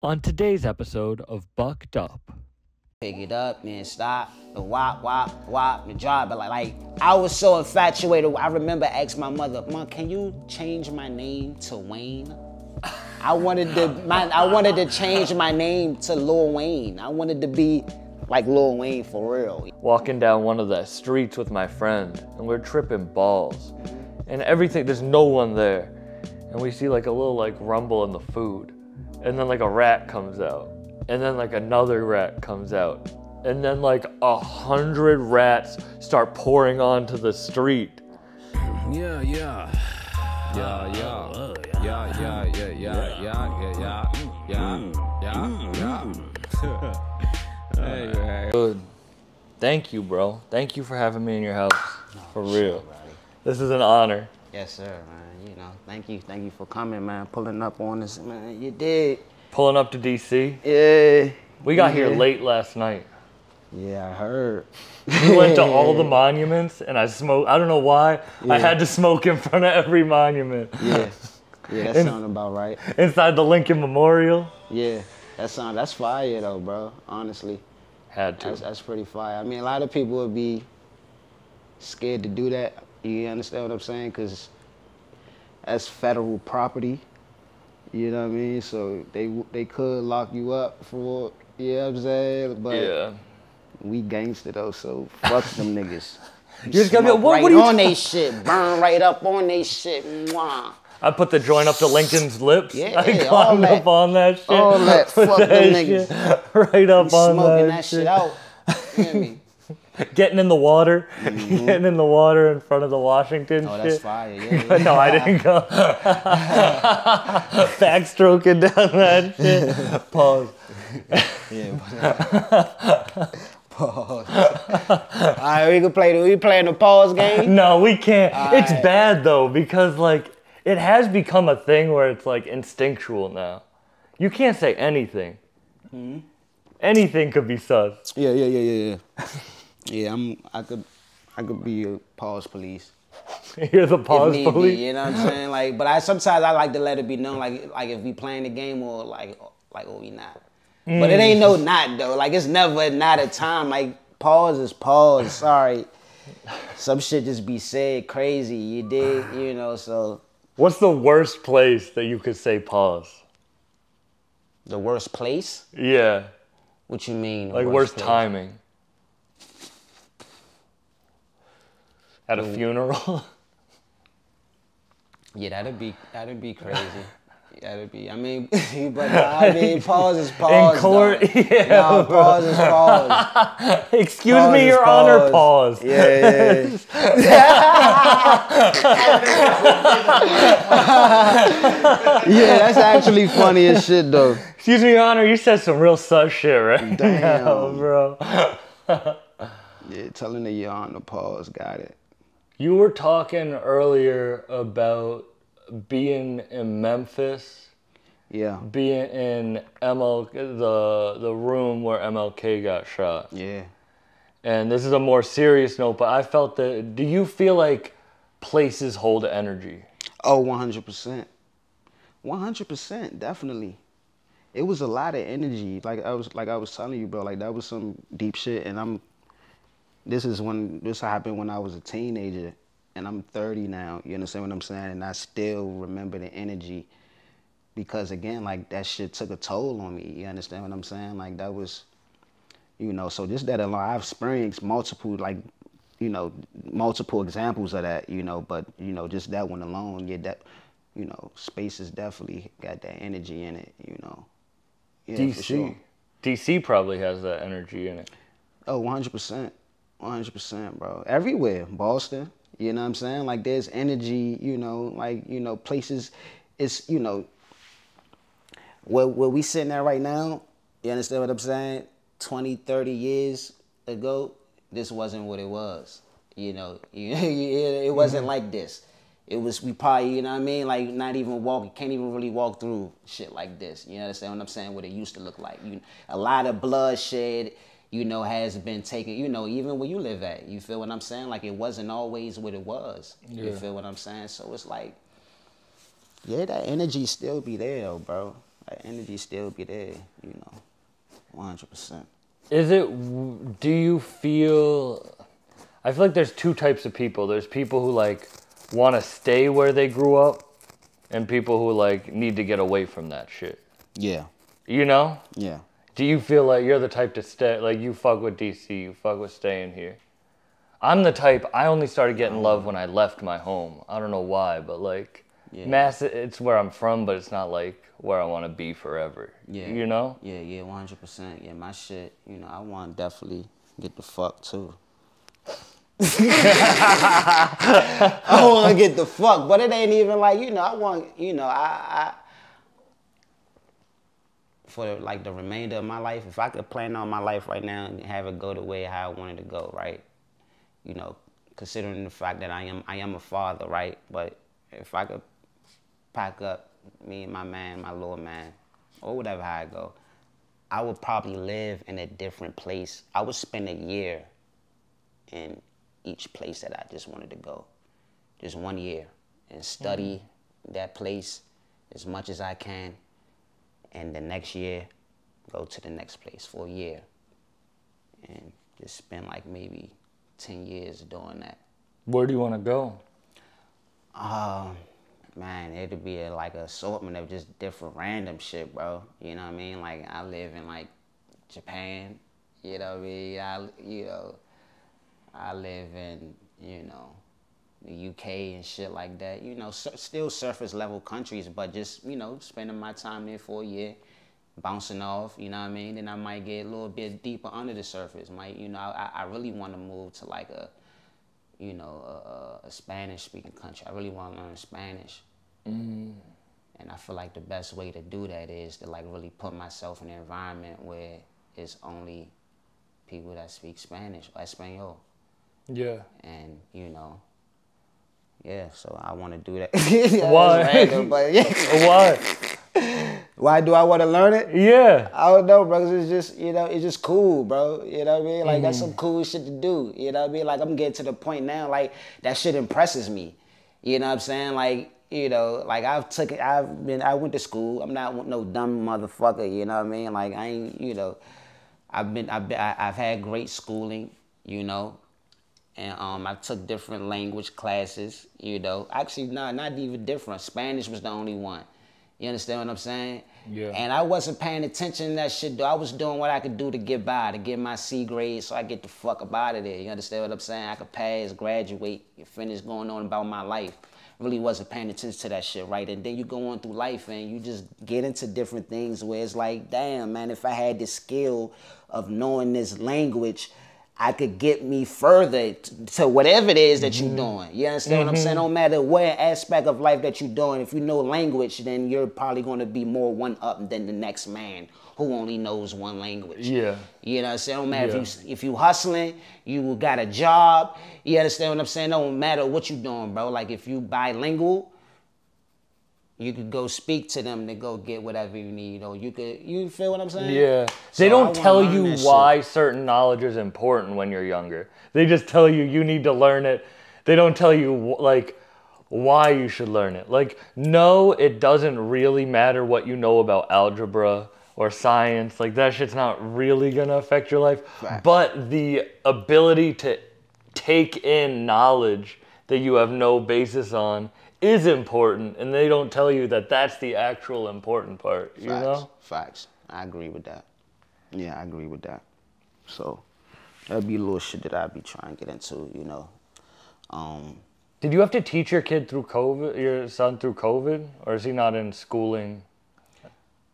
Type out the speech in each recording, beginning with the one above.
On today's episode of Bucked Up. Pick it up, then stop, the wop, and drop. But like I was so infatuated. I remember asking my mother, "Mom, can you change my name to Wayne?" I wanted to change my name to Lil Wayne. I wanted to be like Lil Wayne for real. Walking down one of the streets with my friend, and we're tripping balls. And everything, there's no one there. And we see like a little like rumble in the food. And then like a rat comes out. And then like another rat comes out. And then like 100 rats start pouring onto the street. Yeah. Good. Thank you, bro. Thank you for having me in your house. For real. This is an honor. Yes, sir, man. You know, thank you for coming, man. Pulling up on us, man. You did. Pulling up to DC. Yeah. We got here late last night. Yeah, I heard. We went to all the monuments, and I smoked. I don't know why. Yeah. I had to smoke in front of every monument. Yeah, that sounds about right. Inside the Lincoln Memorial. Yeah, that's fire though, bro. Honestly, Had to. that's pretty fire. I mean, a lot of people would be scared to do that. You understand what I'm saying? Because that's federal property. You know what I mean? So they could lock you up for, you know what I'm saying? But Yeah. we gangster though, so fuck them niggas. You just gotta be Smoke what right are you on they shit, burn right up on they shit. Mwah. I put the joint up to Lincoln's lips. Yeah, I all climbed that. up on that shit. All that, Put fuck that them shit niggas. right up on Smoking that shit out. You hear me? Getting in the water. Getting in the water in front of the Washington Oh, shit. that's fire. Yeah. No, I didn't go. Backstroking down that shit. Pause. Yeah. Pause. All right, we playing the pause game. No, we can't. It's Alright. bad though, because like it has become a thing where it's like instinctual now. You can't say anything. Anything could be sus. Yeah. Yeah, I could be a pause police. You're the If pause need be, police. you know what I'm saying? Like, but sometimes I like to let it be known, like if we playing the game or or we not. But it ain't no not though. Like it's never not a time. Like pause is pause. Sorry, some shit just be said crazy. You did, you know. So What's the worst place that you could say pause? the worst place? Yeah, What you mean? the like worst place? timing. At a funeral. Yeah, that'd be crazy. That'd be. I mean, but I mean, pause is pause. In court, though. yeah. Nah, pause is pause. Excuse Pause me, is Your Honor, pause. Yeah. Yeah, that's actually funny as shit though. Excuse me, Your Honor, you said some real sus shit right Damn. now, bro. Yeah, telling the Your Honor, pause. Got it. You were talking earlier about being in Memphis, Yeah. being in the room where MLK got shot. Yeah. And this is a more serious note, but I felt that, do you feel like places hold energy? Oh, 100%. 100%, definitely. It was a lot of energy. Like I was telling you, bro, like that was some deep shit. And this happened when I was a teenager, and I'm 30 now. You understand what I'm saying? And I still remember the energy because again, like that shit took a toll on me. You understand what I'm saying? Like that was, you know, so just that alone, I've experienced multiple examples of that, you know, but you know, just that one alone, yeah, that, you know, space has definitely got that energy in it, you know. Yeah, DC. for sure. DC probably has that energy in it. Oh, 100%. 100%, bro. Everywhere. Boston, you know what I'm saying? Like, there's energy, you know, like, you know, places, it's, you know, where we sitting there right now, you understand what I'm saying? 20, 30 years ago, this wasn't what it was. You know, it wasn't like this. We probably, you know what I mean? Like, can't even really walk through shit like this. You understand what I'm saying? What it used to look like. A lot of bloodshed, you know, has been taken, you know, even where you live at. You feel what I'm saying? Like, it wasn't always what it was. Yeah. You feel what I'm saying? So it's like, yeah, that energy still be there, though, bro. That energy still be there, you know, 100%. Do you feel, I feel like there's two types of people. There's people who like want to stay where they grew up and people who like need to get away from that shit. Yeah. You know? Yeah. Do you feel like you're the type to stay, like you fuck with DC, you fuck with staying here? I'm the type, I only started getting love when I left my home. I don't know why, but like, it's where I'm from, but it's not like where I want to be forever. Yeah. You know? Yeah, 100%. Yeah, my shit, you know, I want to definitely get the fuck too. I want to get the fuck, but it ain't even like, you know, I want, you know, I for like the remainder of my life, if I could plan on my life right now and have it go the way how I wanted to go, right? You know, considering the fact that I am a father, right? But if I could pack up me and my man, my little man, or whatever how I go, I would probably live in a different place. I would spend a year in each place that I just wanted to go. Just 1 year. And study that place as much as I can. And the next year, go to the next place for a year. And just spend like maybe 10 years doing that. Where do you want to go? Man, it'd be like an assortment of just different random shit, bro. You know what I mean? Like, I live in like Japan, you know what I mean? I live in, you know, the UK and shit like that. You know, still surface level countries, but just, you know, spending my time there for a year, bouncing off, you know what I mean? Then I might get a little bit deeper under the surface. You know, I really want to move to like a, you know, a Spanish-speaking country. I really want to learn Spanish. And I feel like the best way to do that is to like really put myself in an environment where it's only people that speak Spanish or Espanol. Yeah. And, you know, yeah, so I want to do that. Why? Random, but yeah. Why? Why do I want to learn it? Yeah. I don't know, bro. It's just, you know, it's just cool, bro. You know what I mean? Like, that's some cool shit to do. You know what I mean? Like, I'm getting to the point now, like, that shit impresses me. You know what I'm saying? Like, you know, like, I went to school. I'm not no dumb motherfucker, you know what I mean? Like, I ain't, you know, I've had great schooling, you know. And I took different language classes, you know. Actually, not even different. Spanish was the only one. You understand what I'm saying? Yeah. And I wasn't paying attention to that shit, though. I was doing what I could do to get by, to get my C grade so I get the fuck up out of there. You understand what I'm saying? I could pass, graduate, finish going on about my life. Really wasn't paying attention to that shit, right? And then you go on through life and you just get into different things where it's like, damn, man, if I had the skill of knowing this language, I could get me further to whatever it is that you're doing. You understand what I'm saying? No matter what aspect of life that you're doing, if you know language, then you're probably going to be more one up than the next man who only knows one language. Yeah. You know what I'm saying? No matter if you hustling, you got a job. You understand what I'm saying? No matter what you're doing, bro. Like if you bilingual, you could go speak to them to go get whatever you need, or you feel what I'm saying? Yeah. So they don't tell you why certain knowledge is important when you're younger. They just tell you need to learn it. They don't tell you like why you should learn it. Like, no, it doesn't really matter what you know about algebra or science. Like, that shit's not really gonna affect your life. Right. But the ability to take in knowledge that you have no basis on is important, and they don't tell you that that's the actual important part, you know? Facts. I agree with that. Yeah, I agree with that. So, that'd be a little shit that I'd be trying to get into, you know. Did you have to teach your kid through COVID, your son through COVID, or is he not in schooling?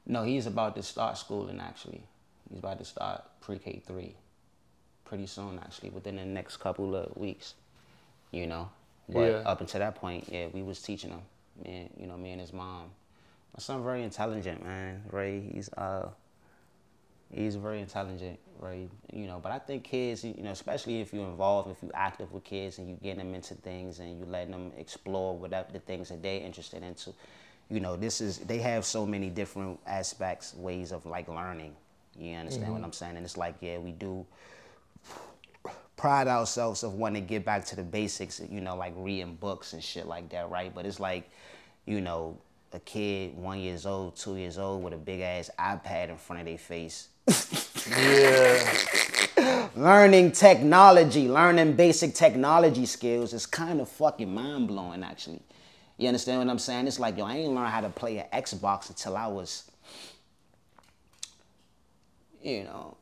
No, he's about to start schooling, actually. He's about to start pre-K3 pretty soon, actually, within the next couple of weeks, you know. But up until that point, yeah, we was teaching him, me and his mom. My son very intelligent, man. Ray, he's very intelligent, Ray. You know, but I think kids, you know, especially if you're involved, if you're active with kids and you get them into things and you let them explore whatever the things that they're interested into, you know, they have so many different aspects, ways of like learning. You understand what I'm saying? And it's like, yeah, we do pride ourselves of wanting to get back to the basics, you know, like reading books and shit like that, right? But it's like, you know, a kid 1 year old, 2 years old with a big ass iPad in front of their face. Yeah. Learning technology, learning basic technology skills is kind of fucking mind blowing, actually. You understand what I'm saying? It's like, yo, I ain't learned how to play an Xbox until I was, you know,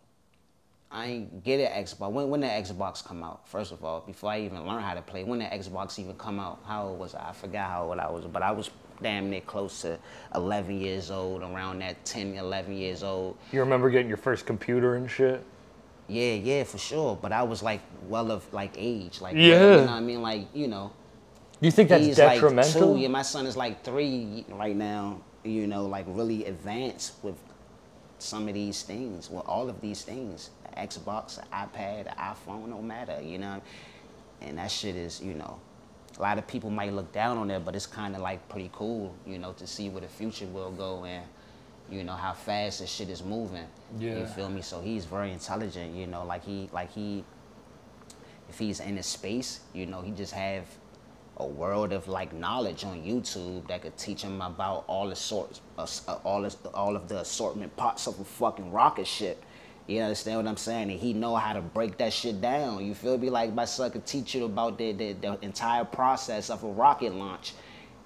I ain't get an Xbox. When did Xbox come out? First of all, before I even learned how to play, when did Xbox even come out? How old was I? I forgot how old I was, but I was damn near close to 11 years old, around that 10, 11 years old. You remember getting your first computer and shit? Yeah, for sure. But I was like well of like age, like yeah, you know what I mean, like you know. You think that's detrimental? Like 2. Yeah, my son is like 3 right now. You know, like really advanced with some of these things, with all of these things. The Xbox, the iPad, the iPhone, no matter, you know. And that shit is, you know, a lot of people might look down on it, but it's kind of like pretty cool, you know, to see where the future will go and, you know, how fast this shit is moving. Yeah. You feel me? So he's very intelligent, you know, like he, if he's in a space, you know, he just have a world of like knowledge on YouTube that could teach him about all the sorts, all of the assortment parts of a fucking rocket ship. You understand what I'm saying? And he know how to break that shit down. You feel me? Like my son could teach you about the entire process of a rocket launch,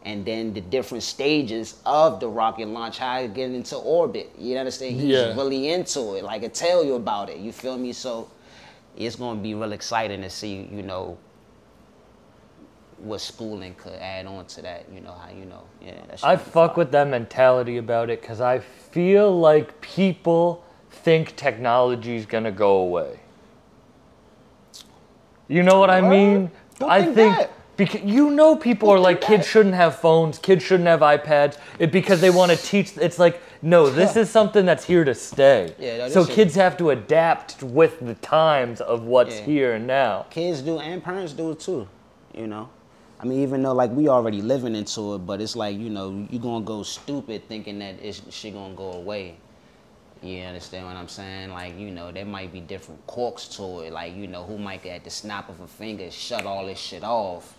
and then the different stages of the rocket launch, how it get into orbit. You understand? He's really into it. Like I tell you about it. You feel me? So it's gonna be real exciting to see, you know, what schooling could add on to that. You know how, you know, yeah. I fuck with that mentality about it because I feel like people think technology's gonna go away. You know what I mean? I think because you know people are like, kids shouldn't have phones, kids shouldn't have iPads. Because they want to teach. It's like, no, this is something that's here to stay. Yeah, so kids have to adapt with the times of what's here and now. Kids do, and parents do it too. You know, I mean, even though like we already living into it, but it's like, you know, you gonna go stupid thinking that shit gonna go away. You understand what I'm saying? Like, you know, there might be different quirks to it. Like, you know, who might at the snap of a finger shut all this shit off.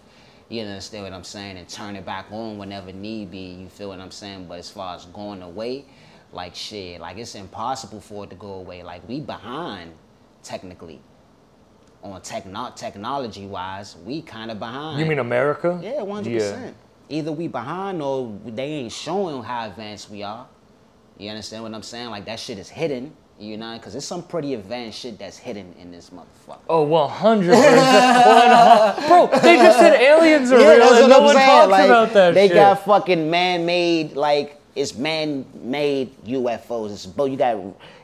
You understand what I'm saying? And turn it back on whenever need be. You feel what I'm saying? But as far as going away, like shit, like it's impossible for it to go away. Like we behind, technically. On technology wise, we kind of behind. You mean America? Yeah, 100%. Yeah. Either we behind or they ain't showing how advanced we are. You understand what I'm saying? Like that shit is hidden, you know, because there's some pretty advanced shit that's hidden in this motherfucker. Oh, 100%. Bro, they just said aliens are real and no one talks like, about that they shit. They got fucking man-made, like, it's man-made UFOs. It's both. You got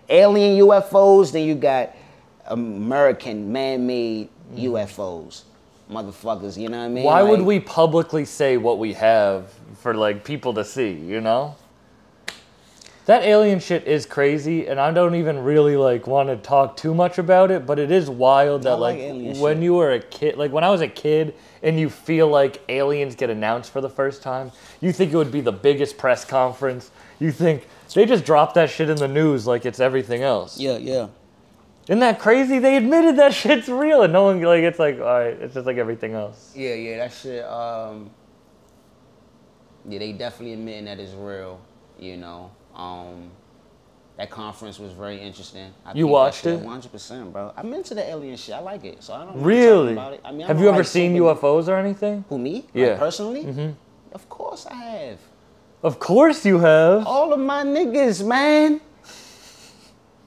alien UFOs, then you got American man-made UFOs. Motherfuckers, you know what I mean? Why would we publicly say what we have for, like, people to see, you know? That alien shit is crazy, and I don't even really, like, want to talk too much about it, but it is wild that, like when you were a kid, like, when I was a kid, and you feel like aliens get announced for the first time, you think it would be the biggest press conference. You think, they just dropped that shit in the news like it's everything else. Yeah, yeah. Isn't that crazy? They admitted that shit's real, and no one, like, it's like, all right, it's just like everything else. Yeah, that shit, yeah, they definitely admitting that it's real, you know. That conference was very interesting. You watched it? 100%, bro. I'm into the alien shit. I like it, so I don't really. About it. I mean, have you ever seen UFOs or anything? Who, me? Yeah. Like, personally? Mm-hmm. Of course I have. Of course you have. All of my niggas, man.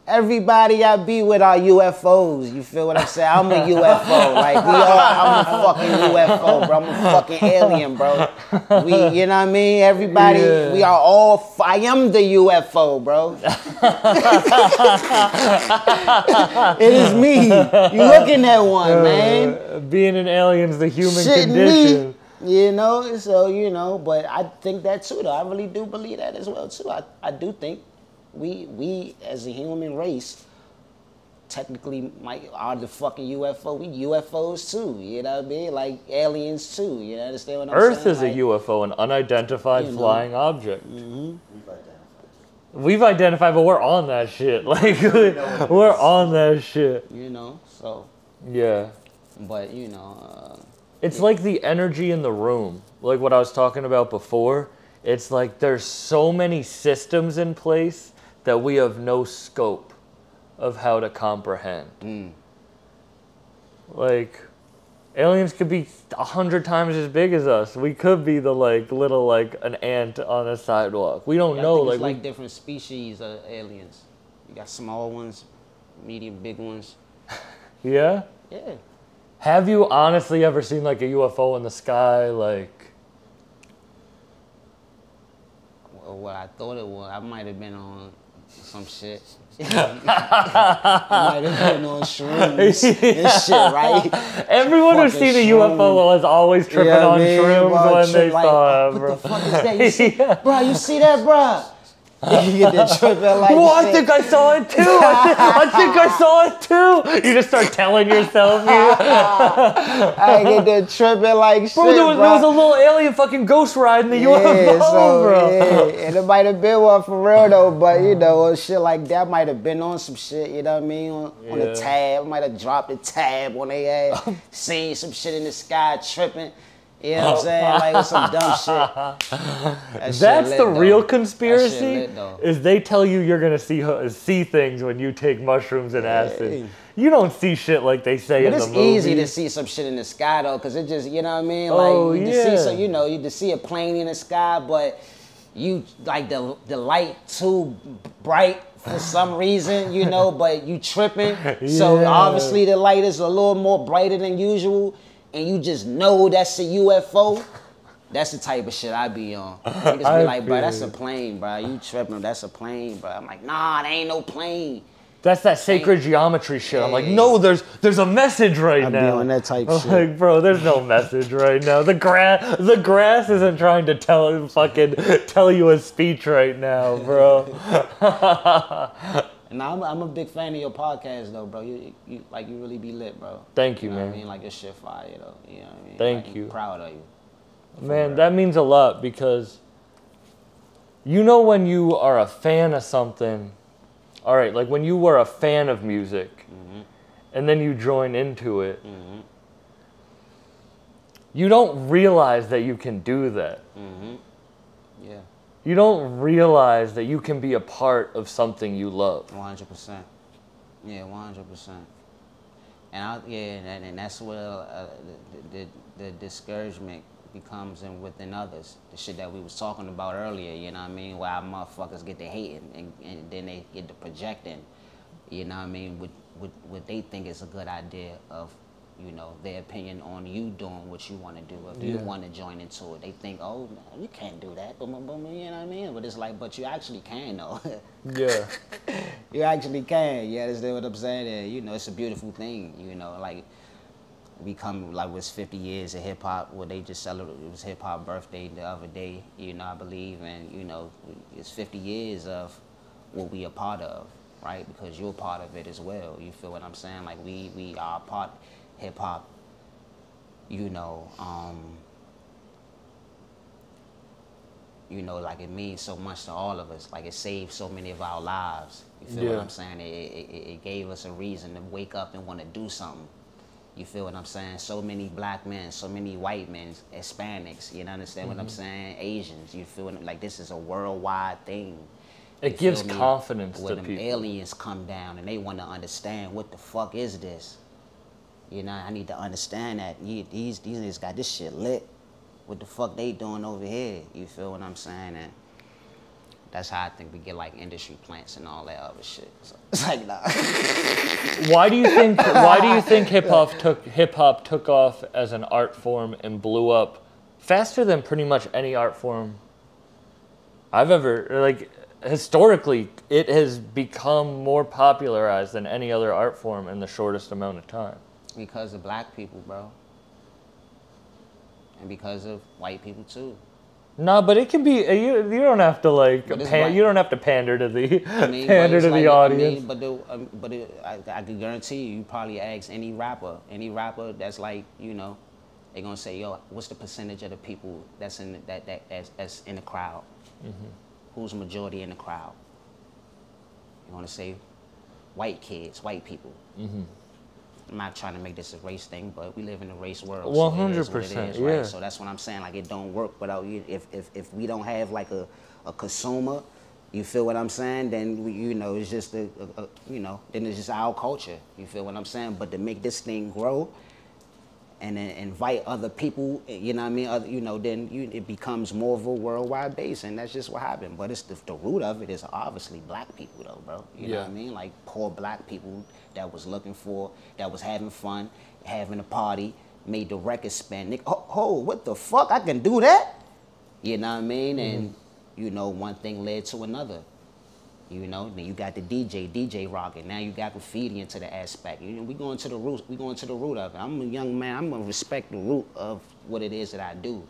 Everybody I be with are UFOs. You feel what I'm saying? I'm a UFO. Like, I'm a fucking UFO, bro. I'm a fucking alien, bro. You know what I mean? Everybody, we are all, I am the UFO, bro. It is me. You looking at one, man. Being an alien's the human condition. Me. You know, so, you know, but I think that too, though. I really do believe that as well, too. I do think we as a human race technically are the fucking UFO. We UFOs too, you know what I mean? Like aliens too, you understand what I'm saying? Earth is like, a UFO, an unidentified flying object. Mm-hmm. We've identified, but we're on that shit. Like, we're on that shit. You know, so. Yeah. But, you know. It's like the energy in the room. Like what I was talking about before. It's like there's so many systems in place that we have no scope of how to comprehend. Like, aliens could be 100 times as big as us. We could be the like little like an ant on a sidewalk. We don't know. It's like different species of aliens. You got small ones, medium, big ones. Yeah? Yeah. Have you honestly ever seen like a UFO in the sky? Like, Well, what I thought it was, I might have been on some shit. I might have been on shrooms and shit, right? everyone who's seen a UFO was always tripping on shrooms when they saw it, bro. What the fuck is that? You see, bro, you see that, bro? You get that tripping like Well, I think I saw it too. I think I saw it too. You just start telling yourself. I get that tripping like shit, Bro, there was a little alien fucking ghost riding the UFO, bro. Yeah, and it might have been one for real though, but you know, shit like that might have been on some shit, you know what I mean? On the tab, might have dropped the tab on their ass, seen some shit in the sky tripping. You know what I'm saying? Like with some dumb shit. That's lit, the though. real conspiracy. Lit, though. Is they tell you you're gonna see things when you take mushrooms and acid. You don't see shit like they say in the But movie. it's easy to see some shit in the sky though, cause it just, you know what I mean? Like Oh, you yeah. just see some, you know, you just see a plane in the sky, but you like the light too bright for some reason, you know, but you tripping. So Yeah. obviously the light is a little more brighter than usual, and you just know that's a UFO. That's the type of shit I be on. Niggas be like, bro, that's a plane, bro. You tripping? That's a plane, bro. I'm like, nah, there ain't no plane. That's that sacred geometry shit. I'm like, no, there's a message right I be now. on that type I'm shit. like, bro, there's no message right now. The grass isn't trying to tell you a speech right now, bro. And I'm a big fan of your podcast though, bro. You really be lit, bro. Thank you, know what man. I mean? Like your shit fire though. You know what I mean? Thank like, you. I'm proud of you. Man, that means a lot because you know when you are a fan of something, all right, like when you were a fan of music and then you join into it, you don't realize that you can do that. Yeah. You don't realize that you can be a part of something you love. 100%. Yeah, 100%. And that's where the discouragement becomes within others. The shit that we was talking about earlier, you know what I mean? Why motherfuckers get to hating and then they get to projecting, you know what I mean? What they think is a good idea of, you know, their opinion on you doing what you want to do. If you want to join into it, they think, oh, no, you can't do that. You know what I mean? But it's like, but you actually can, though. Yeah. You actually can. You understand what I'm saying? And, you know, it's a beautiful thing. You know, like we come like was 50 years of hip hop. Where they just celebrated. It was hip hop birthday the other day. You know, I believe, and you know, it's 50 years of what we are part of, right? Because you're part of it as well. You feel what I'm saying? Like we are part. Hip hop, you know, like it means so much to all of us. Like it saved so many of our lives. You feel what I'm saying? It gave us a reason to wake up and want to do something. You feel what I'm saying? So many black men, so many white men, Hispanics. You understand what I'm saying? Asians. You feel like this is a worldwide thing. It gives confidence to them people. Aliens come down and they want to understand what the fuck is this. You know, I need to understand that these niggas got this shit lit. What the fuck they doing over here? You feel what I'm saying? And that's how I think we get like industry plants and all that other shit. So it's like, nah. Why do you think hip hop took off as an art form and blew up faster than pretty much any art form I've ever, like, historically it has become more popularized than any other art form in the shortest amount of time? Because of black people, bro. And because of white people too. No, but it can be. You don't have to like. You don't have to pander to the the audience. I can guarantee you probably ask any rapper that's like, you know, they're gonna say, yo, what's the percentage of the people that's in that's in the crowd? Who's the majority in the crowd? You want to say white kids, white people. I'm not trying to make this a race thing, but we live in a race world. 100%, yeah. Right? So that's what I'm saying. Like, it don't work without you. If we don't have like a consumer, you feel what I'm saying? Then it's just then it's just our culture. You feel what I'm saying? But to make this thing grow, and then invite other people, you know what I mean? Then it becomes more of a worldwide base, and that's just what happened. But it's the root of it is obviously black people, though, bro. You know what I mean? Like poor black people that was that was having fun, having a party, made the record spin. Oh, what the fuck? I can do that? You know what I mean? And one thing led to another. Then you got the DJ rocking. Now you got graffiti into the aspect. We going to the root. We going to the root of it. I'm a young man. I'm gonna respect the root of what it is that I do.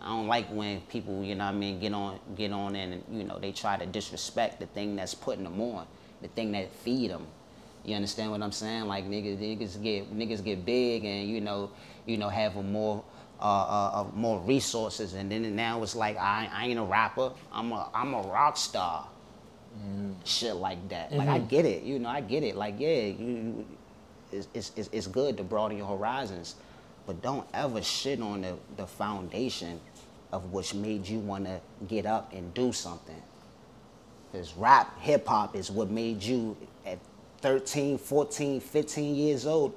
I don't like when people, get on and they try to disrespect the thing that's putting them on, the thing that feed them. You understand what I'm saying? Like niggas get big and have a more resources, and then now it's like I ain't a rapper. I'm a rock star. Shit like that. Like I get it, I get it. Like it's good to broaden your horizons, but don't ever shit on the foundation of which made you want to get up and do something. Because rap, hip hop is what made you at 13, 14, 15 years old.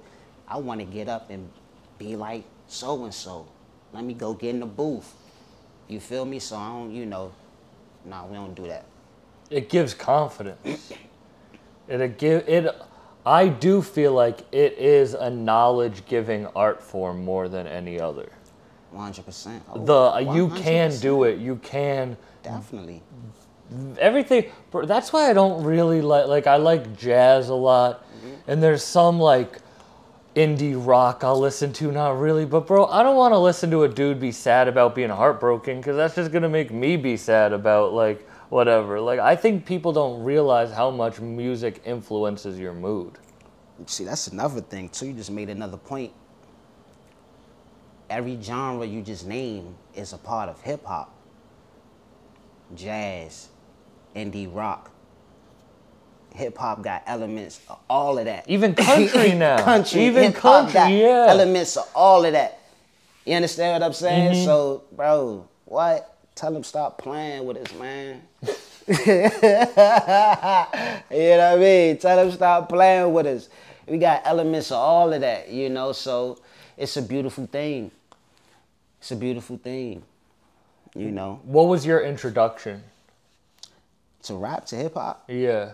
I want to get up and be like so and so. Let me go get in the booth. You feel me? So I don't, nah, we don't do that. It gives confidence. I do feel like it is a knowledge-giving art form more than any other. 100%. You can do it. You can. Definitely. Everything. That's why I don't really like I like jazz a lot. And there's some like indie rock I'll listen to, not really. But bro, I don't want to listen to a dude be sad about being heartbroken, because that's just going to make me be sad about like whatever. Like, I think people don't realize how much music influences your mood. See, that's another thing, too. You just made another point. Every genre you just named is a part of hip-hop. Jazz, indie rock. Hip-hop got elements of all of that. Even country now. Even country got elements of all of that. You understand what I'm saying? So, bro, what? Tell them stop playing with us, man. You know what I mean? Tell them stop playing with us. We got elements of all of that, so it's a beautiful thing. It's a beautiful thing, What was your introduction? To rap, to hip hop? Yeah.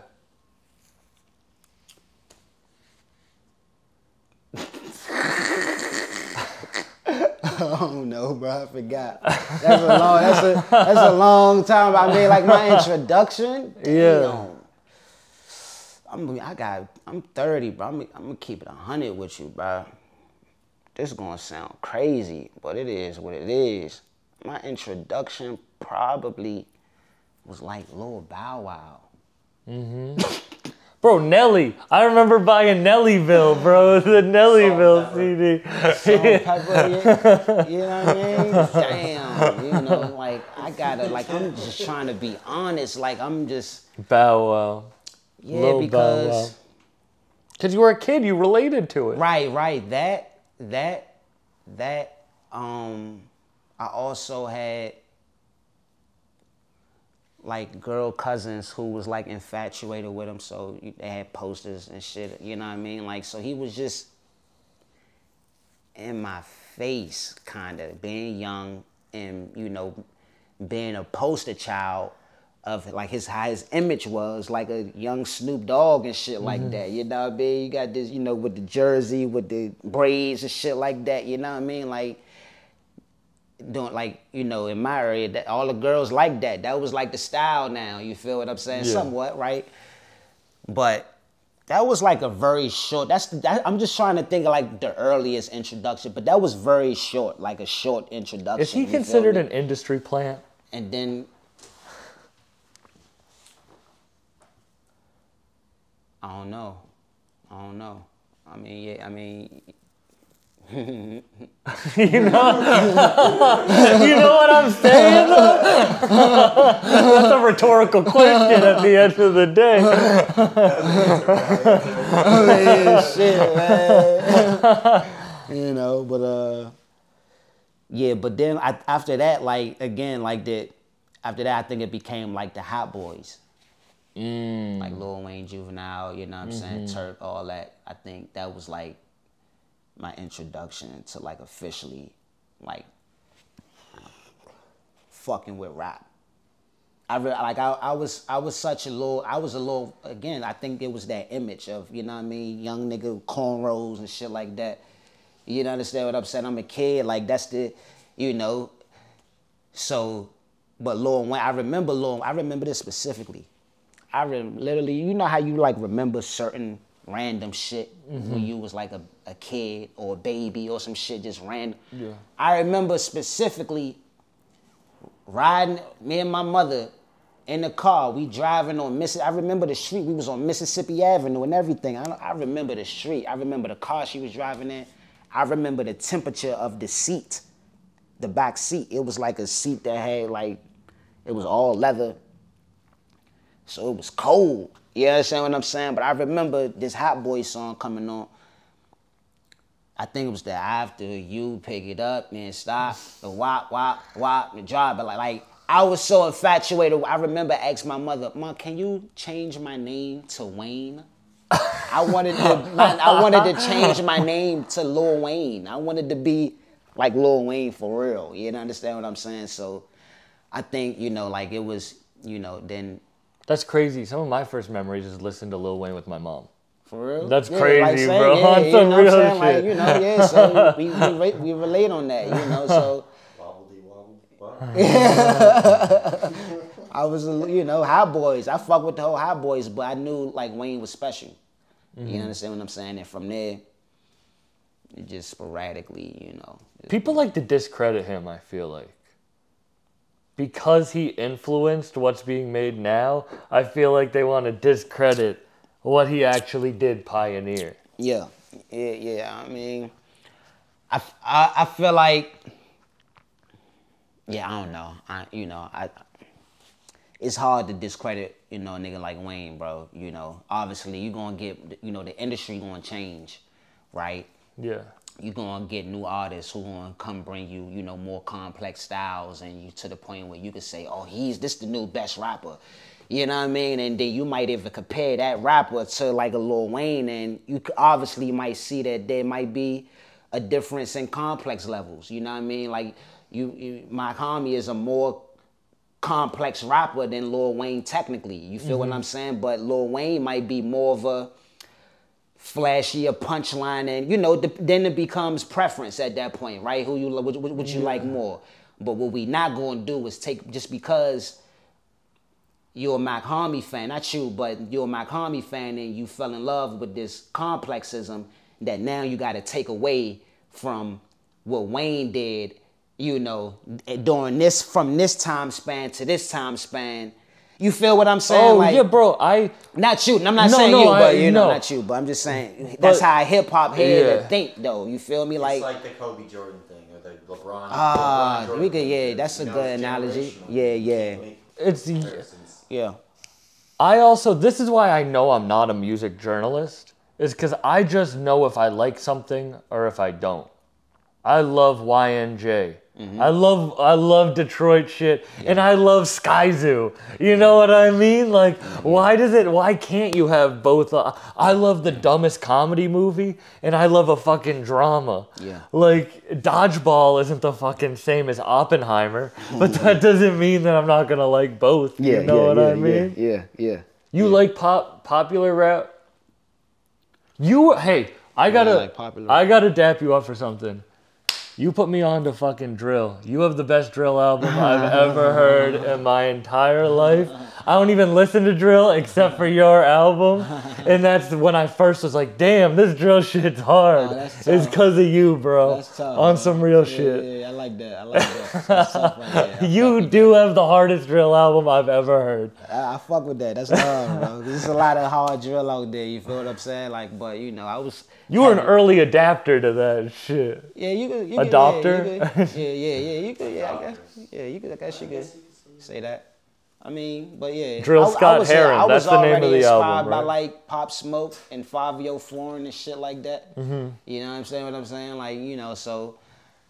I don't know, bro. I forgot. That's a long time. I mean, like my introduction. Yeah. I'm 30, bro. I'm gonna keep it 100 with you, bro. This is gonna sound crazy, but it is what it is. My introduction probably was like Lil Bow Wow. Bro, Nelly. I remember buying Nellyville, bro. The Nellyville CD. Pepper, you know what I mean? Damn, like I gotta, like I'm just trying to be honest. Like I'm just Bow Wow. Yeah, Lil because Bow Wow. Because you were a kid, you related to it. Right. That. I also had like girl cousins who was like infatuated with him, so they had posters and shit. You know what I mean? Like, so he was just in my face, kind of being young and being a poster child of like how his image was, like a young Snoop Dogg and shit like that. You know what I mean? You got this, with the jersey, with the braids and shit like that. You know what I mean? Like, doing like, in my area, that all the girls like that. That was like the style now. You feel what I'm saying? Yeah. Somewhat, right? But that was like a very short. I'm just trying to think of like the earliest introduction, but that was very short, like a short introduction. Is he considered an industry plant? And then I don't know. I mean, You know, you know what I'm saying? Though? That's a rhetorical question at the end of the day. Yeah, shit, man. You know, but yeah, but then after that, like again, like that. After that, I think it became like the Hot Boys, like Lil Wayne, Juvenile. You know what I'm saying? Turk, all that. I think that was like my introduction to like officially like fucking with rap. I was a little again, I think it was that image of, you know what I mean, young nigga with cornrows and shit like that. You know, understand what I'm saying? I'm a kid, like that's the, you know. So, but Lil Wayne, I remember this specifically. Literally, you know how you like remember certain random shit when you was like a kid or a baby or some shit just random. Yeah. I remember specifically riding, me and my mother in the car, we driving on I remember the street, we was on Mississippi Avenue and everything. I remember the street, I remember the car she was driving in. I remember the temperature of the seat, the back seat. It was like a seat that had like, it was all leather. So it was cold. You understand what I'm saying? But I remember this Hot Boy song coming on. I think it was the after you pick it up and stop, the wop, wop, wop, the drive. But like I was so infatuated. I remember asking my mother, Mom, can you change my name to Wayne? I wanted to change my name to Lil Wayne. I wanted to be like Lil Wayne for real. You understand what I'm saying? So I think, you know, like it was, you know, then. That's crazy. Some of my first memories is listening to Lil Wayne with my mom. For real? That's crazy, like bro. Yeah, on some real shit. Like, you know, yeah, so we relate on that, you know, so. I was, you know, Hot Boys. I fuck with the whole Hot Boys, but I knew, like, Wayne was special. You understand what I'm saying? And from there, it just sporadically, you know. People like to discredit him, I feel like. Because he influenced what's being made now, I feel like they want to discredit what he actually did pioneer. Yeah. I mean, I feel like, yeah, I don't know. It's hard to discredit, you know, a nigga like Wayne, bro. You know, obviously you gonna get, you know, the industry gonna change, right? Yeah. You're going to get new artists who going to come bring you, you know, more complex styles and you to the point where you can say, oh, this the new best rapper. You know what I mean? And then you might even compare that rapper to like a Lil Wayne and you obviously might see that there might be a difference in complex levels. You know what I mean? Like my homie is a more complex rapper than Lil Wayne technically. You feel what I'm saying? But Lil Wayne might be more of a flashy, a punchline, and you know, then it becomes preference at that point, right? Who you what you like more. But what we not gonna do is take, just because you're a Mac Homie fan, not you, but you're a Mac Homie fan and you fell in love with this complexism, that now you gotta take away from what Wayne did, you know, during this, from this time span to this time span. You feel what I'm saying? Oh, like, yeah, bro. Not you. I'm not saying you, but you know, not you. But I'm just saying that's how hip hop head think, though. You feel me? Like, it's like the Kobe Jordan thing or the LeBron. We could, yeah, that's a good analogy. Yeah. It's yeah. I also, this is why I know I'm not a music journalist, is because I just know if I like something or if I don't. I love YNJ. I love Detroit shit, and I love Sky Zoo. You know what I mean? Like, why can't you have both? I love the dumbest comedy movie, and I love a fucking drama. Yeah. Like, Dodgeball isn't the fucking same as Oppenheimer, but that doesn't mean that I'm not gonna like both. You know what I mean? Yeah. You like popular rap? Hey, I gotta dap you up for something. You put me on to fucking drill. You have the best drill album I've ever heard in my entire life. I don't even listen to drill except for your album, and that's when I first was like, "Damn, this drill shit's hard." It's because of you, bro. That's tough, on bro. some real shit. Yeah, I like that. I like that. That's tough right there. You do have the hardest drill album I've ever heard. I fuck with that. That's love, bro. There's a lot of hard drill out there. You feel what I'm saying? Like, but you know, I was. You were an early adapter to that shit. Yeah, you could. Adopter? Yeah, you could. Yeah, I guess. Yeah, you could. I guess you could say that. I mean, but yeah. Drill Scott Heron. That's the name of the album, I was already inspired by right? like Pop Smoke and 5 Foreign and shit like that. Mm-hmm. You know what I'm saying? What I'm saying? Like, you know, so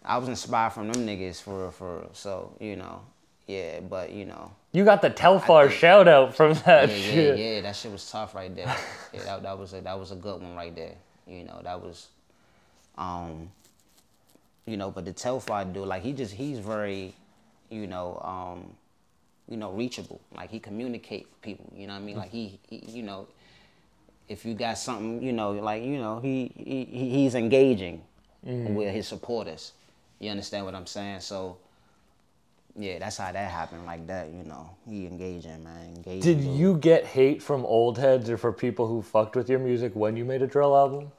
I was inspired from them niggas for real. So, you know, yeah, but you know. You got the Telfar shout out from that shit. Yeah, that shit was tough right there. Yeah, that was a good one right there. You know, that was, you know, but the Telfar dude, like he's very, you know, reachable. Like he communicate with people. You know what I mean? Like he you know, if you got something, you know, like you know, he's engaging with his supporters. You understand what I'm saying? So. Yeah, that's how that happened like that, you know. He engaging, man. Did you get hate from old heads or for people who fucked with your music when you made a drill album?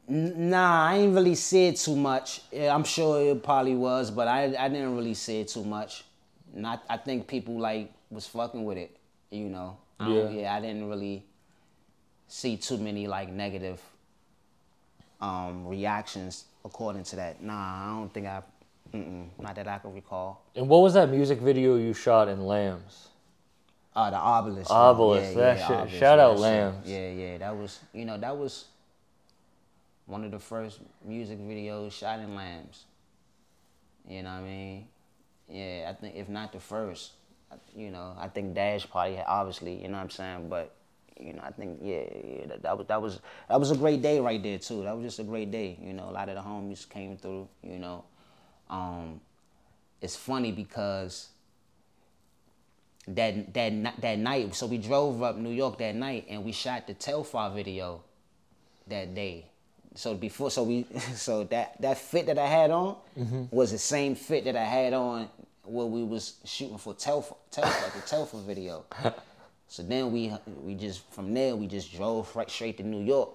Nah, I ain't really see it too much. Yeah, I'm sure it probably was, but I didn't really see it too much. I think people like was fucking with it, you know. I didn't really see too many like negative reactions according to that. Nah, I don't think not that I can recall. And what was that music video you shot in Lambs? The Obelisk. Obelisk, that shit. Obelisk, Shout out shit. Lambs. Yeah, that was, you know, that was one of the first music videos shot in Lambs. You know what I mean? Yeah, I think if not the first, you know, I think Dash probably obviously, you know what I'm saying, but you know, I think that was a great day right there too. That was just a great day. You know, a lot of the homies came through. You know. It's funny because that night, so we drove up New York that night and we shot the Telfar video that day. So that fit that I had on was the same fit that I had on when we was shooting for Telfar, the Telfar video. So then we just drove right straight to New York.